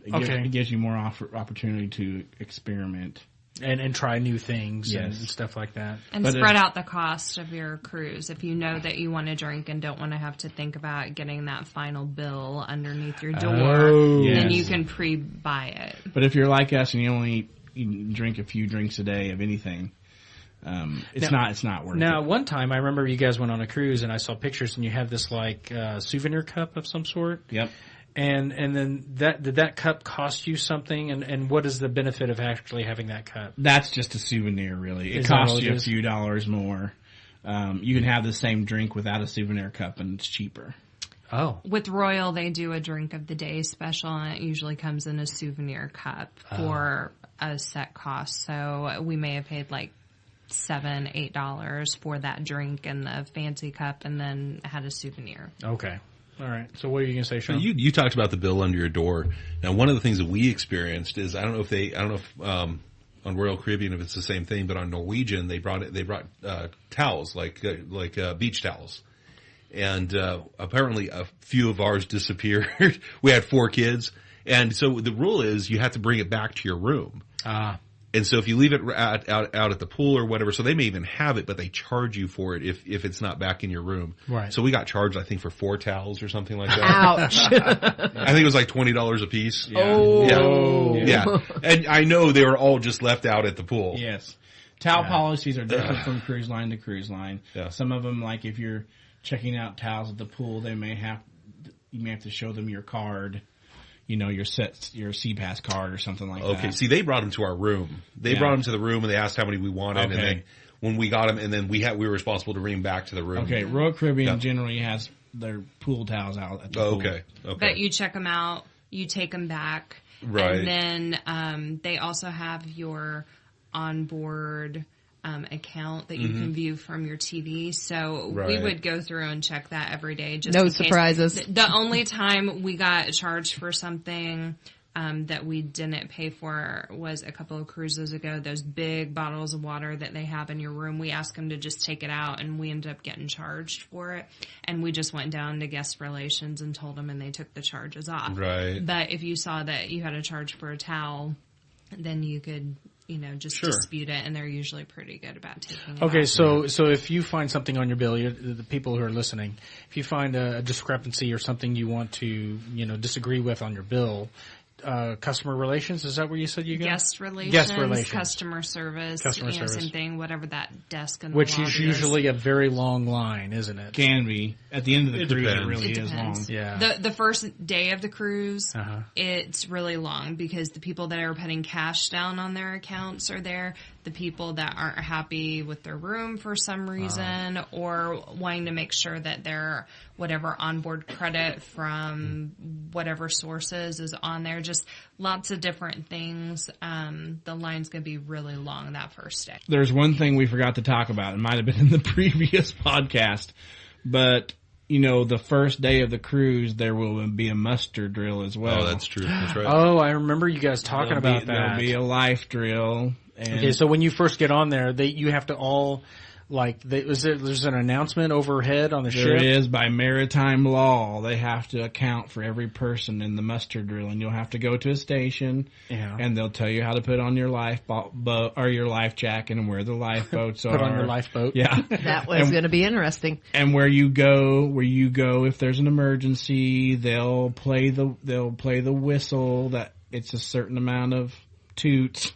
S4: It gives you more opportunity to experiment
S3: and try new things and stuff like that.
S5: And spread out the cost of your cruise. If you know that you want to drink and don't want to have to think about getting that final bill underneath your door, then you can pre-buy it.
S4: But if you're like us and you drink a few drinks a day of anything, it's not worth it.
S3: Now, one time I remember you guys went on a cruise and I saw pictures and you have this souvenir cup of some sort.
S4: Yep.
S3: And then did that cup cost you something? And what is the benefit of actually having that cup?
S4: That's just a souvenir, really. It costs you a few dollars more. You can have the same drink without a souvenir cup, and it's cheaper.
S3: Oh.
S5: With Royal, they do a drink of the day special, and it usually comes in a souvenir cup for a set cost. So we may have paid like $7-8 for that drink and the fancy cup, and then had a souvenir.
S3: Okay. All right. So what are you going to say,
S1: So
S3: Sean?
S1: you talked about the bill under your door. Now, one of the things that we experienced is I don't know if on Royal Caribbean if it's the same thing, but on Norwegian they brought towels like beach towels, and apparently a few of ours disappeared. We had 4 kids, and so the rule is you have to bring it back to your room. And so if you leave it out at the pool or whatever, so they may even have it, but they charge you for it if it's not back in your room.
S3: Right.
S1: So we got charged, I think, for 4 towels or something like that.
S2: Ouch.
S1: I think it was like $20 a piece.
S4: Yeah.
S2: Oh.
S1: Yeah. And I know they were all just left out at the pool.
S4: Yes. Towel policies are different from cruise line to cruise line.
S1: Yeah.
S4: Some of them, like if you're checking out towels at the pool, you may have to show them your card. Your SeaPass card or something like that.
S1: Okay, see, they brought them to our room. They brought them to the room, and they asked how many we wanted, and then when we got them, and then we were responsible to bring them back to the room.
S4: Okay, Royal Caribbean generally has their pool towels out at the pool.
S1: Okay.
S5: But you check them out, you take them back,
S1: Right.
S5: and then they also have your onboard account that you can view from your TV. So we would go through and check that every day. Just
S2: No
S5: in case.
S2: surprises.
S5: The only time we got charged for something that we didn't pay for was a couple of cruises ago. Those big bottles of water that they have in your room, we asked them to just take it out, and we ended up getting charged for it. And we just went down to guest relations and told them, and they took the charges off.
S1: Right.
S5: But if you saw that you had a charge for a towel, then you could just dispute it, and they're usually pretty good about taking it
S3: Okay,
S5: off.
S3: so if you find something on your bill, the people who are listening, if you find a discrepancy or something you want to, disagree with on your bill, customer relations, is that where you said you go?
S5: Guest relations, customer service, same thing, whatever that desk and
S3: which is usually a very long line, isn't it?
S4: Can be. At the end of the cruise,
S1: depends.
S4: it really
S5: It
S4: is
S5: depends.
S4: long.
S3: Yeah.
S5: The first day of the cruise, it's really long because the people that are putting cash down on their accounts are there. The people that aren't happy with their room for some reason or wanting to make sure that their whatever onboard credit from whatever sources is on there. Just lots of different things. The line's going to be really long that first day.
S4: There's one thing we forgot to talk about. It might have been in the previous podcast, but the first day of the cruise, there will be a muster drill as well.
S1: Oh, that's true. That's right.
S3: Oh, I remember you guys talking about that.
S4: There'll be a life drill.
S3: Okay, so when you first get on there, you have to all, there's an announcement overhead on the ship?
S4: There is, by maritime law, they have to account for every person in the muster drill, and you'll have to go to a station, and they'll tell you how to put on your boat or your life jacket and where the lifeboats are.
S3: Put on your lifeboat.
S4: Yeah.
S2: That was going to be interesting.
S4: And where you go, if there's an emergency, they'll play the whistle that it's a certain amount of toots.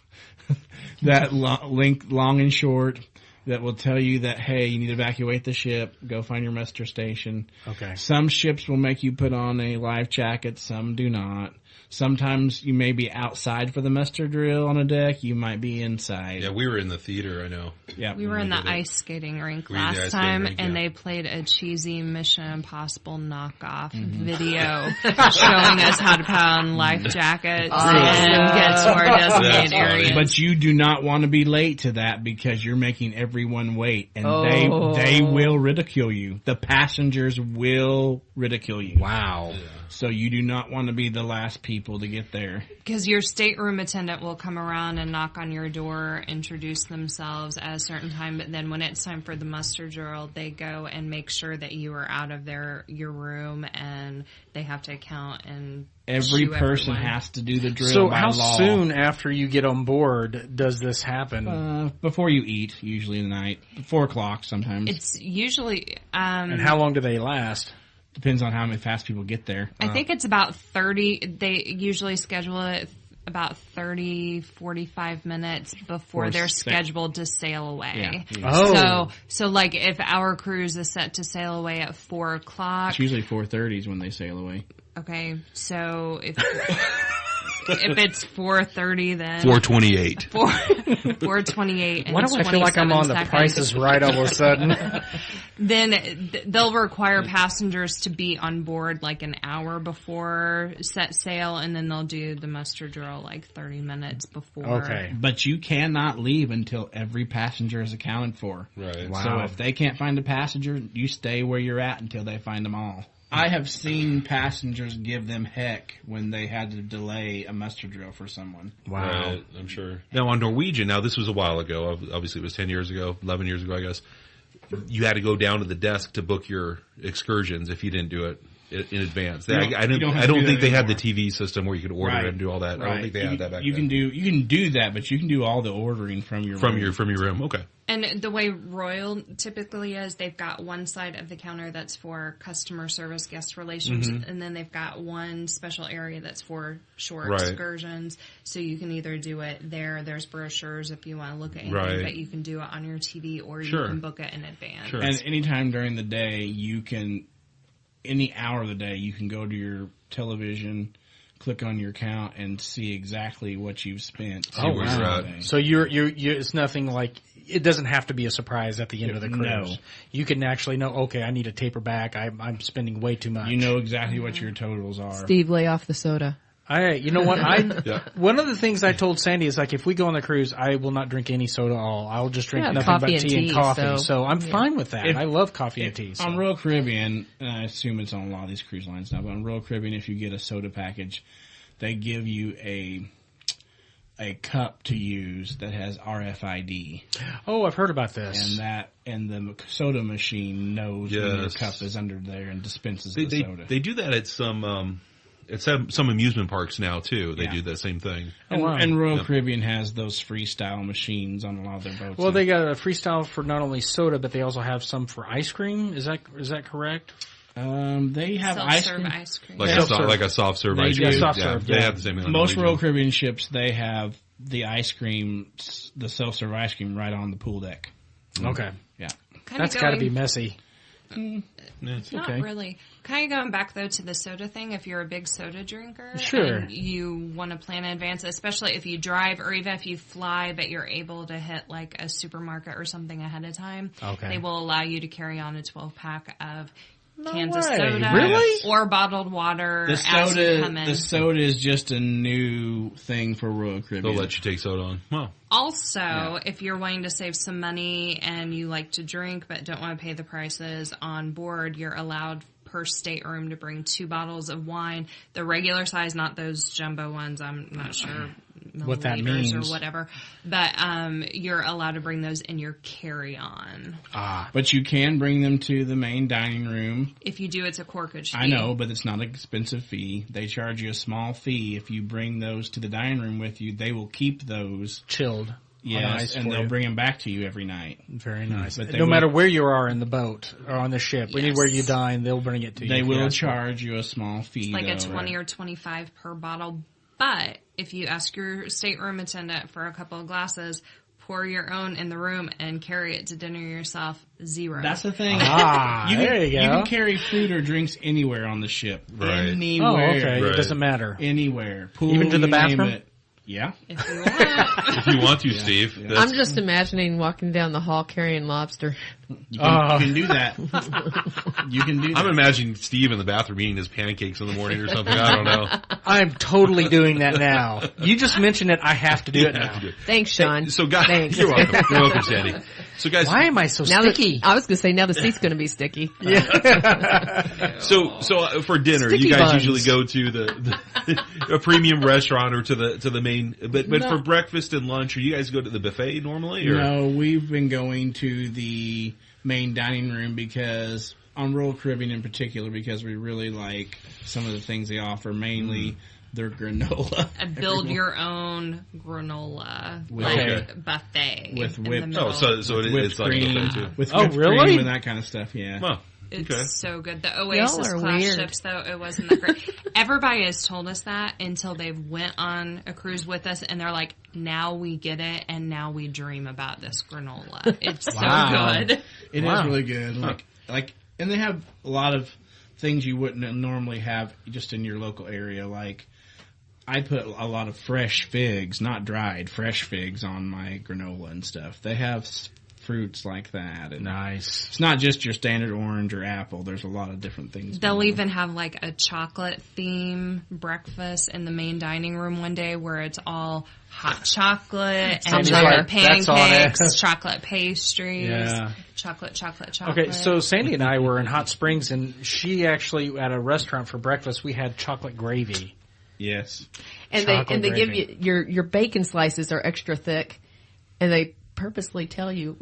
S4: That long and short that will tell you that, hey, you need to evacuate the ship, go find your muster station.
S3: Okay.
S4: Some ships will make you put on a life jacket, some do not. Sometimes you may be outside for the muster drill on a deck, you might be inside.
S1: Yeah, we were in the theater, I know.
S4: Yeah.
S5: We were in the ice skating rink last time, and they played a cheesy Mission Impossible knockoff video showing us how to put on life jackets and get to our designated areas.
S4: But you do not want to be late to that because you're making everyone wait, and they will ridicule you. The passengers will ridicule you.
S3: Wow.
S1: Yeah.
S4: So you do not want to be the last people to get there.
S5: Because your stateroom attendant will come around and knock on your door, introduce themselves at a certain time, but then when it's time for the muster drill, they go and make sure that you are out of your room, and they have to account and
S4: every person has to do the drill
S3: so
S4: by
S3: how
S4: law.
S3: soon after you get on board does this happen?
S4: Before you eat, usually in the night. 4 o'clock sometimes.
S5: It's usually...
S3: and how long do they last?
S4: Depends on how many fast people get there.
S5: I think it's about 30. They usually schedule it about 30, 45 minutes before they're scheduled to sail away.
S4: Yeah.
S3: Oh.
S5: So like if our cruise is set to sail away at 4 o'clock.
S4: It's usually 4:30 when they sail away.
S5: Okay, so if it's 4:30, then
S1: 4:28.
S5: 4:28.
S3: Why do I feel like I'm on The Price is Right all of a sudden?
S5: Then they'll require passengers to be on board like an hour before set sail, and then they'll do the muster drill like 30 minutes before.
S3: Okay.
S4: But you cannot leave until every passenger is accounted for.
S1: Right.
S3: Wow.
S4: So if they can't find a passenger, you stay where you're at until they find them all. I have seen passengers give them heck when they had to delay a muster drill for someone.
S1: Wow. Right, I'm sure. Now, on Norwegian, this was a while ago. Obviously, it was 10 years ago, 11 years ago, I guess. You had to go down to the desk to book your excursions if you didn't do it in advance. I don't think they had the TV system where you could order and do all that. Right. I don't think they had that back then. You can do that, but you can do all the ordering from your room. Okay.
S5: And the way Royal typically is, they've got one side of the counter that's for customer service, guest relations, and then they've got one special area that's for short excursions. So you can either do it there. There's brochures if you want to look at anything, but you can do it on your TV or you can book it in advance.
S4: Sure. And anytime during the day, any hour of the day, you can go to your television, click on your account, and see exactly what you've spent.
S3: Oh, wow. So you're it's nothing like, it doesn't have to be a surprise at the end of the cruise. No. You can actually know, okay, I need to taper back. I'm spending way too much.
S4: You know exactly what your totals are.
S2: Steve, lay off the soda.
S3: You know what? One of the things I told Sandy is, like, if we go on the cruise, I will not drink any soda at all. I'll just drink nothing but tea and coffee. So I'm fine with that. I love coffee and tea.
S4: On Royal Caribbean, and I assume it's on a lot of these cruise lines now, but on Royal Caribbean, if you get a soda package, they give you a cup to use that has RFID.
S3: Oh, I've heard about this.
S4: And the soda machine knows when your cup is under there and dispenses the soda.
S1: They do that at some amusement parks now too. They do that same thing.
S4: And Royal Caribbean has those freestyle machines on a lot of their boats.
S3: Well, they got a freestyle for not only soda, but they also have some for ice cream. Is that correct?
S4: They have ice cream.
S1: Like a soft serve ice cream. They have the same thing.
S4: Most Royal Caribbean ships, they have the ice cream, the self-serve ice cream right on the pool deck.
S3: Okay.
S4: Yeah.
S3: That's got to be messy.
S5: Not really. Kind of going back, though, to the soda thing, if you're a big soda drinker and you want to plan in advance, especially if you drive or even if you fly, but you're able to hit like a supermarket or something ahead of time, they will allow you to carry on a 12-pack of cans of soda or bottled water.
S4: The soda is just a new thing for Royal Caribbean.
S1: They'll let you take soda on. Wow.
S5: Also, if you're wanting to save some money and you like to drink but don't want to pay the prices on board, you're allowed per stateroom to bring 2 bottles of wine. The regular size, not those jumbo ones. I'm not sure
S3: what that means
S5: or whatever. But you're allowed to bring those in your carry-on.
S4: But you can bring them to the main dining room.
S5: If you do, it's a corkage fee.
S4: I know, but it's not an expensive fee. They charge you a small fee. If you bring those to the dining room with you, they will keep those
S3: chilled.
S4: Yes, and they'll bring them back to you every night.
S3: Very nice. But no matter where you are in the boat or on the ship, anywhere you dine, they'll bring it to you.
S4: They will charge you a small fee.
S5: It's like a 20 or 25 per bottle. But if you ask your stateroom attendant for a couple of glasses, pour your own in the room and carry it to dinner yourself, $0.
S4: That's the thing.
S3: There you go.
S4: You can carry food or drinks anywhere on the ship.
S1: Right.
S4: Anywhere.
S3: Oh, okay. Right. It doesn't matter.
S4: Anywhere. Pool,
S3: even to the bathroom?
S4: Yeah.
S5: If you want.
S1: If you want to, Steve.
S2: Yeah. I'm just imagining walking down the hall carrying lobster.
S4: You can do that. You can do that.
S1: I'm imagining Steve in the bathroom eating his pancakes in the morning or something. I don't know.
S3: I'm totally doing that now. You just mentioned it. I have to do it now.
S2: Thanks, Sean.
S1: Hey, so, guys, you're welcome. You're welcome, Sandy. So, guys,
S3: why am I so sticky?
S2: I was going to say, now the seat's going to be sticky.
S1: Yeah. So for dinner, sticky you guys buns. Usually go to a premium restaurant or to the main. But for breakfast and lunch, or you guys go to the buffet normally? Or?
S4: No, we've been going to the main dining room because on Royal Caribbean in particular, because we really like some of the things they offer, mainly their granola.
S5: A build your own granola buffet
S4: with whipped.
S1: So it's like a buffet too.
S4: With whipped cream and that kind of stuff. Yeah.
S1: Wow.
S5: It's so good. The Oasis class ships, though, it wasn't that great. Everybody has told us that until they went on a cruise with us, and they're like, now we get it, and now we dream about this granola. It's so good.
S4: It is really good. And they have a lot of things you wouldn't normally have just in your local area. Like, I put a lot of fresh figs, not dried, fresh figs on my granola and stuff. They have fruits like that. And
S3: nice.
S4: It's not just your standard orange or apple. There's a lot of different things.
S5: They'll even have like a chocolate theme breakfast in the main dining room one day where it's all hot chocolate and chocolate pancakes, chocolate pastries, chocolate.
S3: Okay, so Sandy and I were in Hot Springs, and she actually, at a restaurant for breakfast, we had chocolate gravy.
S4: Yes.
S2: And they give you, your bacon slices are extra thick, and they purposely tell you,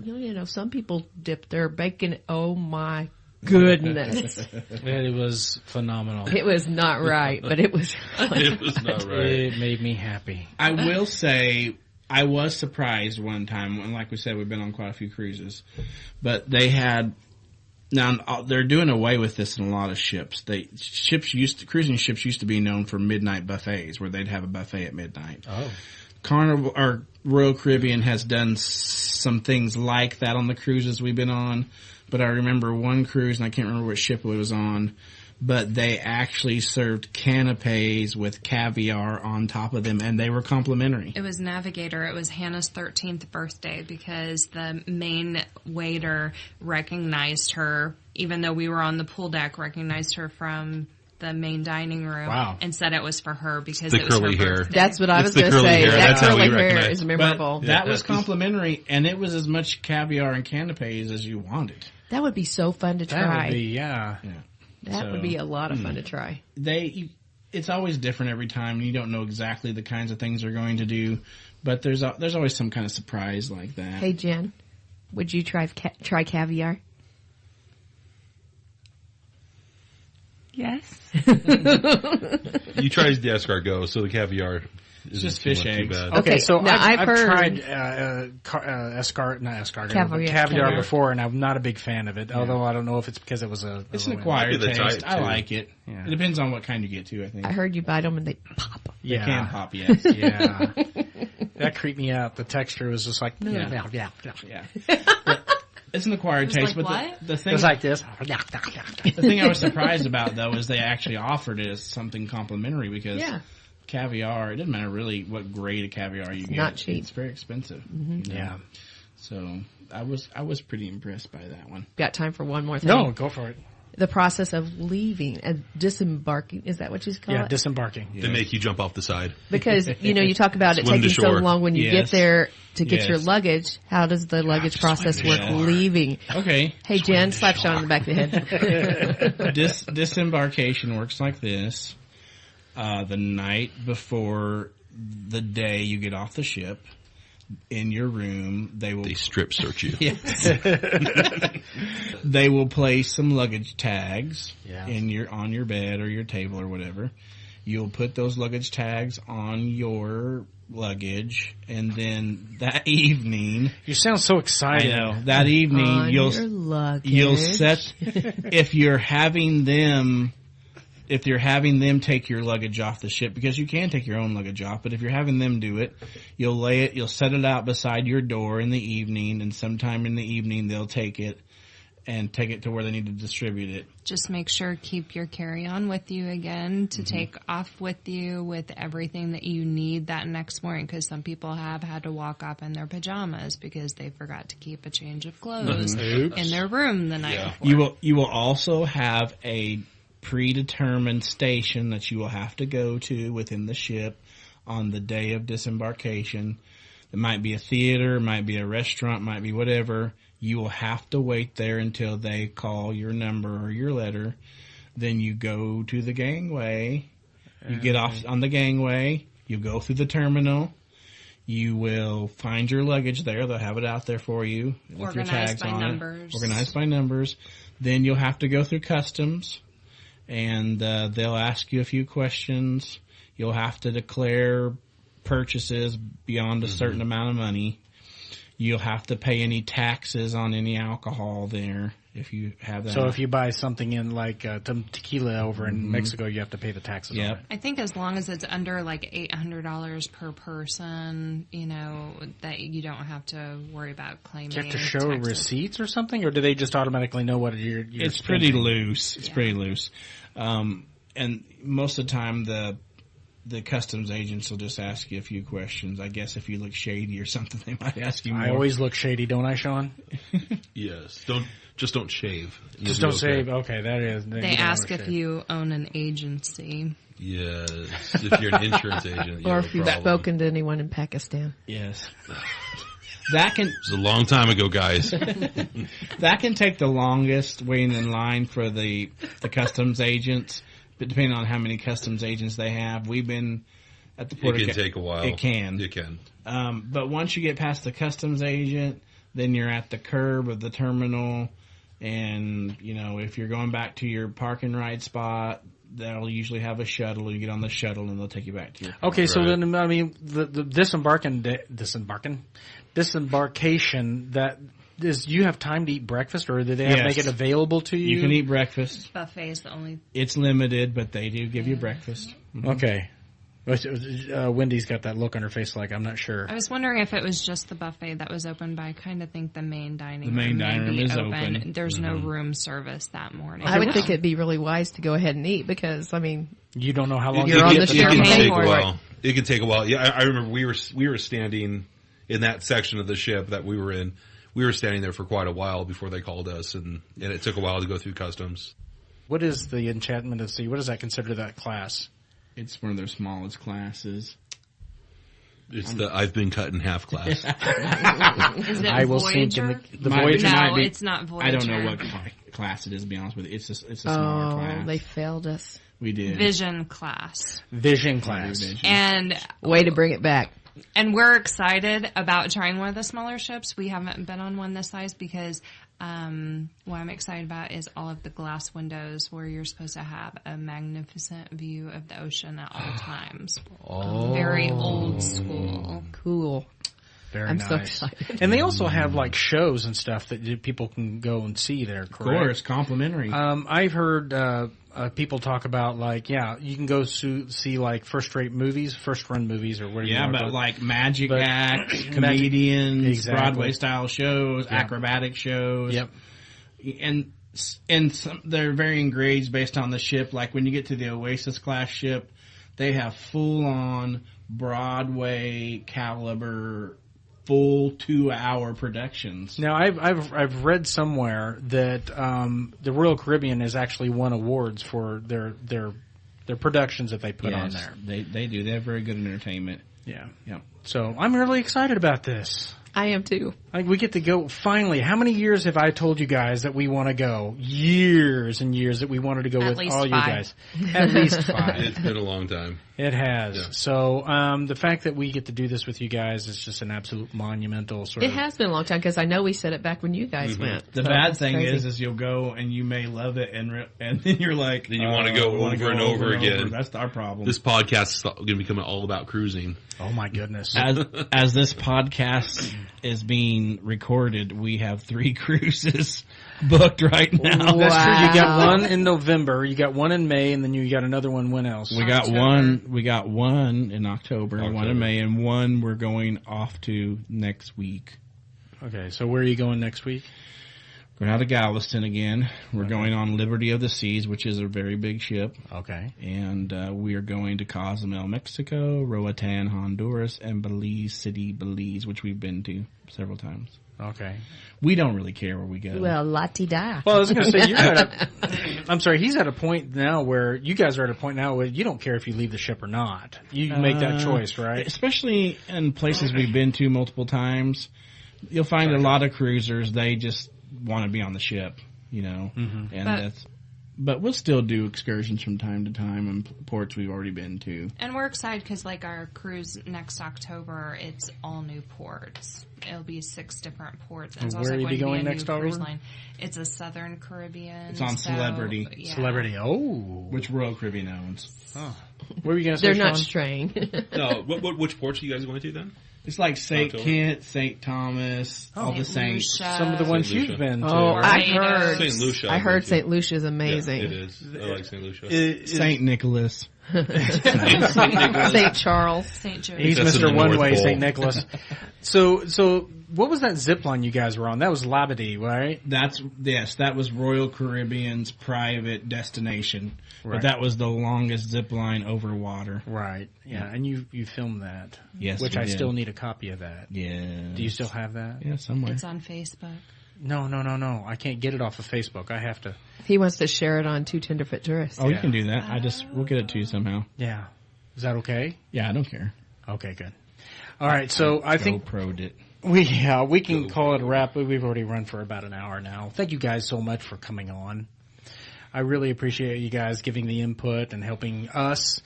S2: some people dip their bacon. Oh my goodness.
S3: It was phenomenal.
S2: It was not right, but it was.
S1: It was not right.
S3: It made me happy.
S4: I will say, I was surprised one time, and like we said, we've been on quite a few cruises, but they had, now they're doing away with this in a lot of ships. Cruising ships used to be known for midnight buffets, where they'd have a buffet at midnight.
S3: Oh.
S4: Carnival or Royal Caribbean has done some things like that on the cruises we've been on, but I remember one cruise, and I can't remember what ship it was on, but they actually served canapes with caviar on top of them, and they were complimentary.
S5: It was Navigator. It was Hannah's 13th birthday because the main waiter recognized her, even though we were on the pool deck, recognized her from the main dining room.
S3: Wow.
S5: And said it was for her because
S1: the
S5: it was her
S1: curly hair.
S5: birthday.
S2: That's what I was going to say.
S1: Hair.
S2: That curly
S1: hair
S2: hair is memorable.
S4: But that was complimentary, and it was as much caviar and canapes as you wanted.
S2: That would be so fun to try.
S3: That would be, yeah.
S2: That would be a lot of fun to try.
S4: It's always different every time. You don't know exactly the kinds of things they're going to do, but there's always some kind of surprise like that.
S2: Hey, Jen, would you try caviar?
S6: Yes.
S1: You tried the escargot, so the caviar is
S4: just fish eggs.
S1: Bad.
S3: Okay, so
S2: now
S3: I've
S2: heard
S3: tried caviar before, and I'm not a big fan of it. Yeah. Although I don't know if it's because it was
S4: it's an acquired taste. I like it. Yeah. It depends on what kind you get too. I think.
S2: I heard you bite them and they pop.
S4: They can pop. Yes.
S3: Yeah. That creeped me out. The texture was just like
S4: yeah. It's an acquired taste,
S5: like
S4: but the thing
S3: it was like this.
S4: The thing I was surprised about though is they actually offered it as something complimentary because caviar, it doesn't matter really what grade of caviar you get.
S2: Not cheap.
S4: It's very expensive.
S2: Mm-hmm.
S3: Yeah.
S4: So I was pretty impressed by that one.
S2: Got time for one more thing?
S3: No, go for it.
S2: The process of leaving and disembarking, is that what you call it?
S3: Yeah, disembarking.
S1: They make you jump off the side.
S2: Because, you talk about it taking so long when you get there to get your luggage. How does the luggage process work leaving?
S4: Okay.
S2: Hey, Jen, slap Sean on the back of the head.
S4: Disembarkation works like this. The night before the day you get off the ship, in your room, they
S1: strip search you.
S4: Yes. They will place some luggage tags on your bed or your table or whatever. You'll put those luggage tags on your luggage, and then that evening,
S3: you sound so excited.
S4: I know. That evening, you'll set if you're having them take your luggage off the ship, because you can take your own luggage off, but if you're having them do it, you'll set it out beside your door in the evening, and sometime in the evening they'll take it to where they need to distribute it.
S5: Just make sure keep your carry-on with you again to take off with you with everything that you need that next morning, because some people have had to walk up in their pajamas because they forgot to keep a change of clothes in their room the night before.
S4: You will also have a predetermined station that you will have to go to within the ship on the day of disembarkation. It might be a theater, it might be a restaurant, it might be whatever. You will have to wait there until they call your number or your letter. Then you go to the gangway. You get off on the gangway. You go through the terminal. You will find your luggage there. They'll have it out there for you with your tags on it. Organized by numbers. Then you'll have to go through customs. And they'll ask you a few questions. You'll have to declare purchases beyond a certain amount of money. You'll have to pay any taxes on any alcohol there if you have that.
S3: So if you buy something in like tequila over in Mexico, you have to pay the taxes on it.
S5: I think as long as it's under like $800 per person, that you don't have to worry about claiming.
S3: Do you have to show receipts or something, or do they just automatically know what you're
S4: It's
S3: spending?
S4: pretty loose. It's pretty loose. And most of the time the customs agents will just ask you a few questions. I guess if you look shady or something, they might ask you more.
S3: I always look shady, don't I, Sean?
S1: Yes. Just don't shave.
S3: Just don't shave. Okay, that is.
S5: They ask if you own an agency.
S1: Yes, if you're an insurance agent.
S2: Or if you've spoken to anyone in Pakistan.
S4: Yes.
S1: It was a long time ago, guys.
S4: That can take the longest waiting in line for the customs agents, but depending on how many customs agents they have. We've been at the port.
S1: It can take a while.
S4: It can. But once you get past the customs agent, then you're at the curb of the terminal, and if you're going back to your park and ride spot, they'll usually have a shuttle. You get on the shuttle, and they'll take you back to your car.
S3: Okay, so then I mean the disembarkation, that is, you have time to eat breakfast, or do they have to make it available to you?
S4: You can eat breakfast.
S5: Buffet is the only.
S4: It's limited, but they do give you breakfast. Mm-hmm.
S3: Okay. Wendy's got that look on her face like, I'm not sure.
S5: I was wondering if it was just the buffet that was open, but I kind of think the main dining room.
S4: The main dining room is open.
S5: There's no room service that morning.
S2: I would think it'd be really wise to go ahead and eat, because, I mean,
S3: you don't know how long
S2: you're on the ship.
S1: It can take a while. It can take a while. Yeah, I remember we were standing in that section of the ship that we were in. We were standing there for quite a while before they called us, and it took a while to go through customs.
S3: What is the Enchantment of the Sea? What does that consider that class?
S4: It's one of their smallest classes.
S1: It's the I've been cut in half class.
S5: Is it
S3: I will
S5: Voyager?
S3: sink in the Voyager.
S5: No,
S4: might be.
S5: it's not Voyager.
S4: I don't know what class it is, to be honest with you. It's a smaller class.
S2: They failed us.
S4: We did.
S5: Vision class.
S3: Vision class.
S5: And
S2: way to bring it back.
S5: And we're excited about trying one of the smaller ships. We haven't been on one this size because what I'm excited about is all of the glass windows where you're supposed to have a magnificent view of the ocean at all times. Very old school.
S2: Cool.
S3: Very nice.
S2: So excited.
S3: And they also have like shows and stuff that people can go and see there, correct?
S4: Of course, complimentary.
S3: I've heard people talk about like, you can go see like first-run movies or whatever.
S4: Yeah, but like magic acts, comedians, Broadway-style shows, acrobatic shows.
S3: Yep.
S4: And they're varying grades based on the ship. Like when you get to the Oasis class ship, they have full-on Broadway caliber, full 2-hour productions.
S3: Now, I've read somewhere that the Royal Caribbean has actually won awards for their productions that they put on there.
S4: They do. They have very good entertainment.
S3: Yeah. So I'm really excited about this.
S2: I am too.
S3: We get to go finally. How many years have I told you guys that we want to go? Years and years that we wanted to go with all 5. You guys. At least 5.
S1: It's been a long time.
S3: It has.
S1: Yeah.
S3: So the fact that we get to do this with you guys is just an absolute monumental sort of.
S2: It has been a long time because I know we said it back when you guys went.
S4: The bad thing is you'll go and you may love it and then you're like,
S1: then you want to go over and over again.
S4: That's our problem.
S1: This podcast is going to become all about cruising.
S3: Oh my goodness!
S4: As this podcast is being recorded, we have 3 cruises booked right now.
S3: Wow. That's true. You got one in November, you got one in May, and then you got another one. When else?
S4: We got one in October, one in May, and one we're going off to next week.
S3: Okay, so where are you going next week?
S4: Going out of Galveston again. We're going on Liberty of the Seas, which is a very big ship.
S3: Okay.
S4: And we are going to Cozumel, Mexico, Roatan, Honduras, and Belize City, Belize, which we've been to several times.
S3: Okay.
S4: We don't really care where we go.
S2: Well, la-ti-da.
S3: Well, I was going to say, I'm sorry, he's at a point now where you guys are at a point now where you don't care if you leave the ship or not. You make that choice, right?
S4: Especially in places we've been to multiple times. You'll find a lot of cruisers, they just want to be on the ship, and but we'll still do excursions from time to time in ports we've already been to.
S5: And we're excited because like our cruise next October, it's all new ports. It'll be 6 different ports.
S3: And where are you going next October?
S5: It's a Southern Caribbean.
S4: It's on Celebrity.
S5: Yeah.
S3: Celebrity,
S4: which Royal Caribbean owns.
S3: Oh. Where are you going to say,
S2: They're
S3: Sean?
S2: not straying.
S1: No, which ports are you guys going to then?
S4: It's like St. Kent, St. Thomas, all the saints.
S3: Some of the ones you've been to.
S2: Oh, I heard.
S1: St. Lucia.
S2: I heard St. Lucia is amazing.
S1: Yeah, it is. I like St. Lucia.
S4: St. Nicholas.
S2: St. Charles.
S5: St. Joe.
S3: He's Mr. One Way, St. Nicholas. So What was that zip line you guys were on? That was Labadee, right?
S4: That was Royal Caribbean's private destination.
S3: Right.
S4: But that was the longest zip line over water.
S3: Right. Yeah, and you filmed that.
S4: Yes,
S3: which
S4: we
S3: I
S4: did.
S3: still need a copy of that.
S4: Yeah.
S3: Do you still have that?
S4: Yeah, somewhere.
S5: It's on Facebook.
S3: No. I can't get it off of Facebook. I have to.
S2: He wants to share it on Two Tenderfoot Tourists.
S4: Oh, you can do that. We'll get it to you somehow.
S3: Yeah. Is that okay?
S4: Yeah, I don't care.
S3: Okay, good. All right, so I think
S4: GoPro'd it.
S3: we can call it a wrap. We've already run for about an hour now. Thank you guys so much for coming on. I really appreciate you guys giving the input and helping us.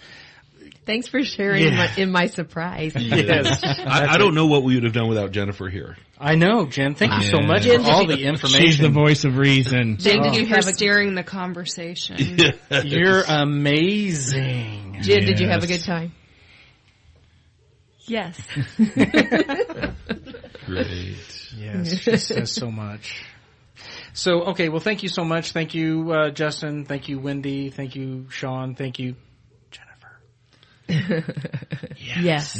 S2: Thanks for sharing in my surprise.
S3: Yes.
S1: I don't know what we would have done without Jennifer here.
S3: I know, Jen. Thank you so much for all the information.
S4: She's the voice of reason.
S2: Jen, did you have
S5: steering the conversation?
S3: You're amazing.
S2: Jen, did you have a good time?
S6: Yes.
S1: Great.
S3: Yes, she says so much. So, okay, well, thank you so much. Thank you, Justin. Thank you, Wendy. Thank you, Sean. Thank you, Jennifer.
S2: Yes.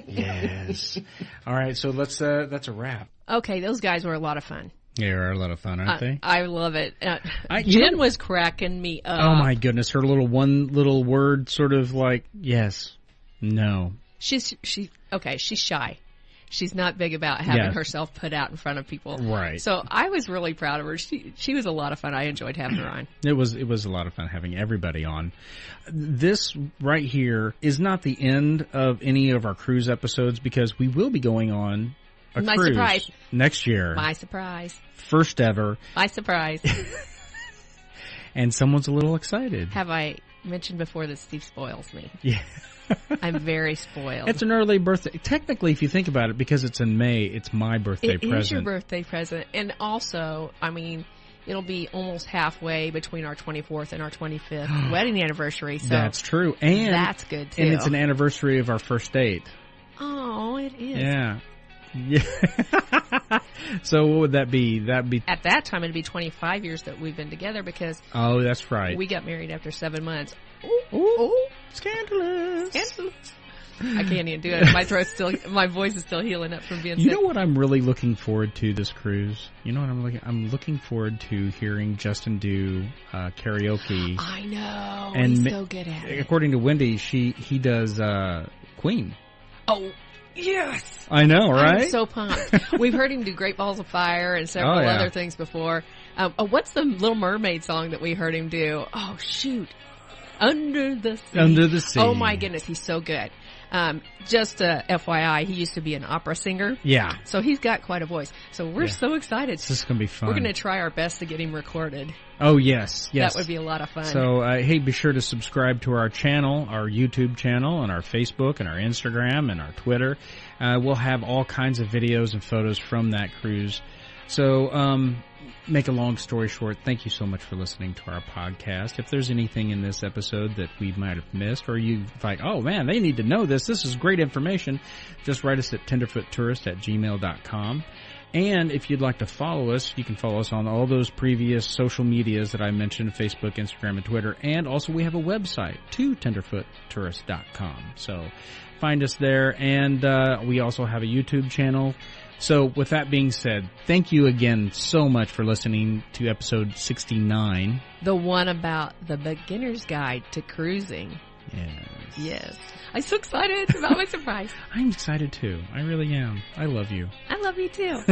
S3: Yes. All right, so that's a wrap.
S2: Okay, those guys were a lot of fun.
S7: They are a lot of fun, aren't they?
S2: I love it. Jen was cracking me up.
S7: Oh my goodness, her one little word sort of like, yes, no.
S2: She's shy. She's not big about having herself put out in front of people.
S7: Right.
S2: So I was really proud of her. She was a lot of fun. I enjoyed having her on.
S7: It was a lot of fun having everybody on. This right here is not the end of any of our cruise episodes because we will be going on a cruise
S2: surprise.
S7: Next year.
S2: My surprise.
S7: First ever.
S2: My surprise.
S7: And someone's a little excited.
S2: Have I mentioned before that Steve spoils me?
S7: Yeah.
S2: I'm very spoiled.
S7: It's an early birthday. Technically, if you think about it, because it's in May, it's my birthday present.
S2: It is your birthday present. And also, I mean, it'll be almost halfway between our 24th and our 25th wedding anniversary. So
S7: that's true. And
S2: that's good, too.
S7: And it's an anniversary of our first date.
S2: Oh, it is.
S7: Yeah. So what would that be? That'd be
S2: at that time it'd be 25 years that we've been together because
S7: that's right.
S2: We got married after 7 months.
S7: Ooh. Scandalous.
S2: I can't even do it. My voice is still healing up from being sick.
S7: You know what I'm really looking forward to this cruise? You know what I'm looking forward to hearing Justin do karaoke.
S2: I know.
S7: And
S2: he's so good at it.
S7: According to Wendy, he does Queen.
S2: Oh, yes.
S7: I know, right?
S2: I'm so pumped. We've heard him do Great Balls of Fire and several other things before. What's the Little Mermaid song that we heard him do? Oh, shoot. Under the Sea.
S7: Under the Sea.
S2: Oh, my goodness. He's so good. Just FYI, he used to be an opera singer.
S7: Yeah.
S2: So he's got quite a voice. So we're so excited.
S7: This is going to be fun.
S2: We're going to try our best to get him recorded.
S7: Oh, yes.
S2: That would be a lot of fun.
S7: So, hey, be sure to subscribe to our channel, our YouTube channel, and our Facebook, and our Instagram, and our Twitter. We'll have all kinds of videos and photos from that cruise. So, make a long story short, thank you so much for listening to our podcast. If there's anything in this episode that we might have missed, or you like, oh man, they need to know this is great information, just write us at tenderfoottourist@gmail.com. And if you'd like to follow us, you can follow us on all those previous social medias that I mentioned, Facebook, Instagram, and Twitter. And also we have a website, tenderfoottourist.com. So find us there. And we also have a YouTube channel. So with that being said, thank you again so much for listening to episode 69.
S2: The one about the beginner's guide to cruising. Yes. I'm so excited about my surprise.
S7: I'm excited too. I really am. I love you.
S2: I love you too.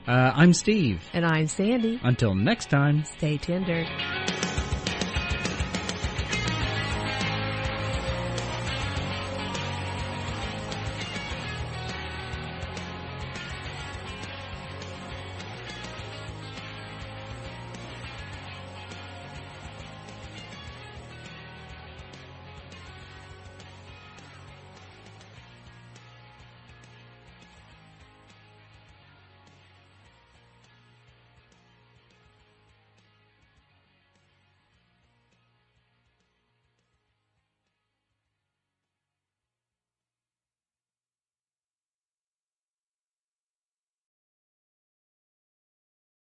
S7: I'm Steve.
S2: And I'm Sandy.
S7: Until next time.
S2: Stay tender.